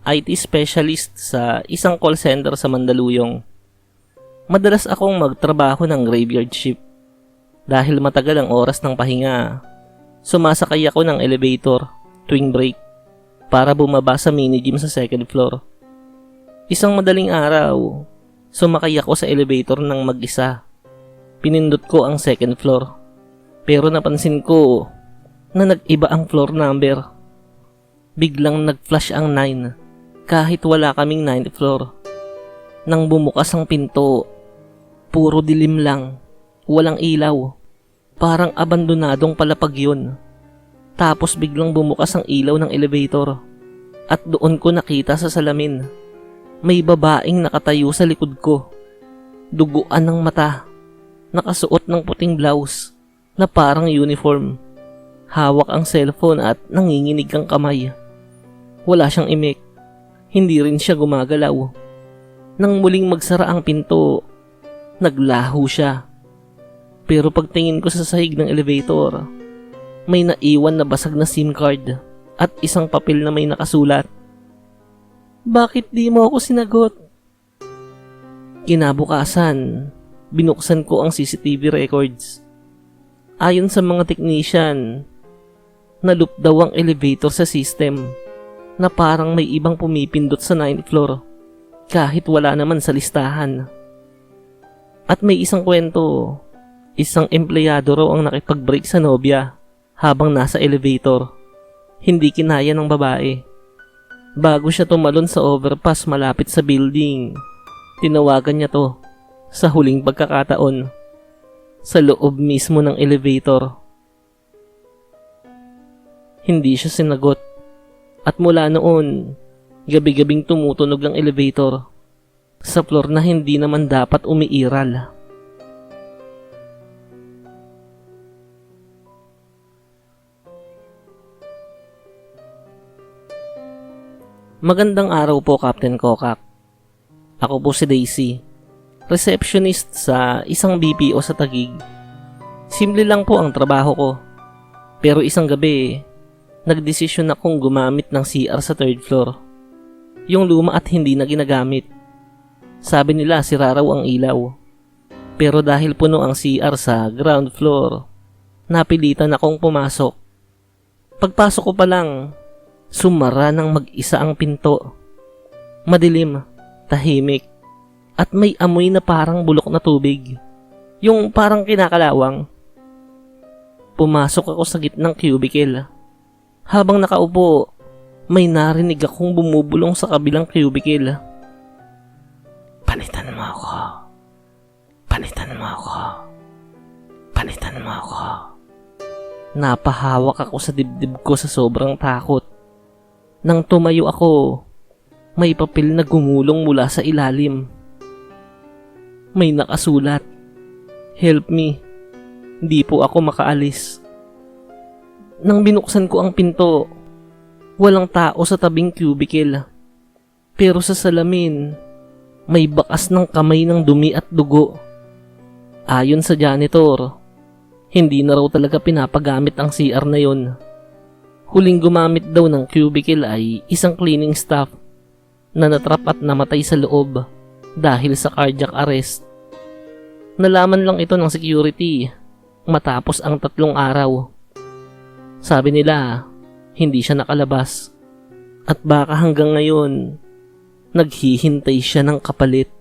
IT specialist sa isang call center sa Mandaluyong. Madalas akong magtrabaho ng graveyard shift. Dahil matagal ang oras ng pahinga, sumasakay ako ng elevator tuwing break para bumaba sa mini gym sa second floor. Isang madaling araw, sumakay ako sa elevator ng mag-isa. Pinindot ko ang second floor. Pero napansin ko na nag-iba ang floor number. Biglang nag-flash ang 9 kahit wala kaming 9th floor. Nang bumukas ang pinto, puro dilim lang, walang ilaw. Parang abandonadong palapag yun. Tapos biglang bumukas ang ilaw ng elevator at doon ko nakita sa salamin. May babaeng nakatayo sa likod ko. Duguan ng mata, nakasuot ng puting blouse na parang uniform. Hawak ang cellphone at nanginginig ang kamay. Wala siyang imik. Hindi rin siya gumagalaw. Nang muling magsara ang pinto, naglaho siya. Pero pagtingin ko sa sahig ng elevator, may naiwan na basag na SIM card at isang papel na may nakasulat. Bakit di mo ako sinagot? Kinabukasan, binuksan ko ang CCTV records. Ayon sa mga technician, nalup daw ang elevator sa system na parang may ibang pumipindot sa 9th floor kahit wala naman sa listahan. At may isang kwento, isang empleyado raw ang nakipag-break sa nobya habang nasa elevator. Hindi kinaya ng babae. Bago siya tumalon sa overpass malapit sa building, tinawagan niya to sa huling pagkakataon sa loob mismo ng elevator. Hindi siya sinagot at mula noon, gabi-gabing tumutunog ang elevator sa floor na hindi naman dapat umiiral. Magandang araw po, Captain Kokak. Ako po si Daisy, receptionist sa isang BPO sa Taguig. Simple lang po ang trabaho ko. Pero isang gabi, nagdesisyon akong gumamit ng CR sa 3rd floor. Yung luma at hindi na ginagamit. Sabi nila sira raw ang ilaw. Pero dahil puno ang CR sa ground floor, napilitan akong pumasok. Pagpasok ko pa lang, sumara ng mag-isa ang pinto. Madilim, tahimik, at may amoy na parang bulok na tubig. Yung parang kinakalawang. Pumasok ako sa gitnang cubicle. Habang nakaupo, may narinig akong bumubulong sa kabilang cubicle. Panitan mo ako. Panitan mo ako. Panitan mo ako. Napahawak ako sa dibdib ko sa sobrang takot. Nang tumayo ako, may papel na gumulong mula sa ilalim. May nakasulat, "Help me. Hindi po ako makaalis." Nang binuksan ko ang pinto, walang tao sa tabing cubicle. Pero sa salamin, may bakas ng kamay ng dumi at dugo. Ayon sa janitor, hindi na raw talaga pinapagamit ang CR na yon. Huling gumamit daw ng cubicle ay isang cleaning staff na natrap at namatay sa loob dahil sa cardiac arrest. Nalaman lang ito ng security matapos ang 3 araw. Sabi nila, hindi siya nakalabas at baka hanggang ngayon, naghihintay siya ng kapalit.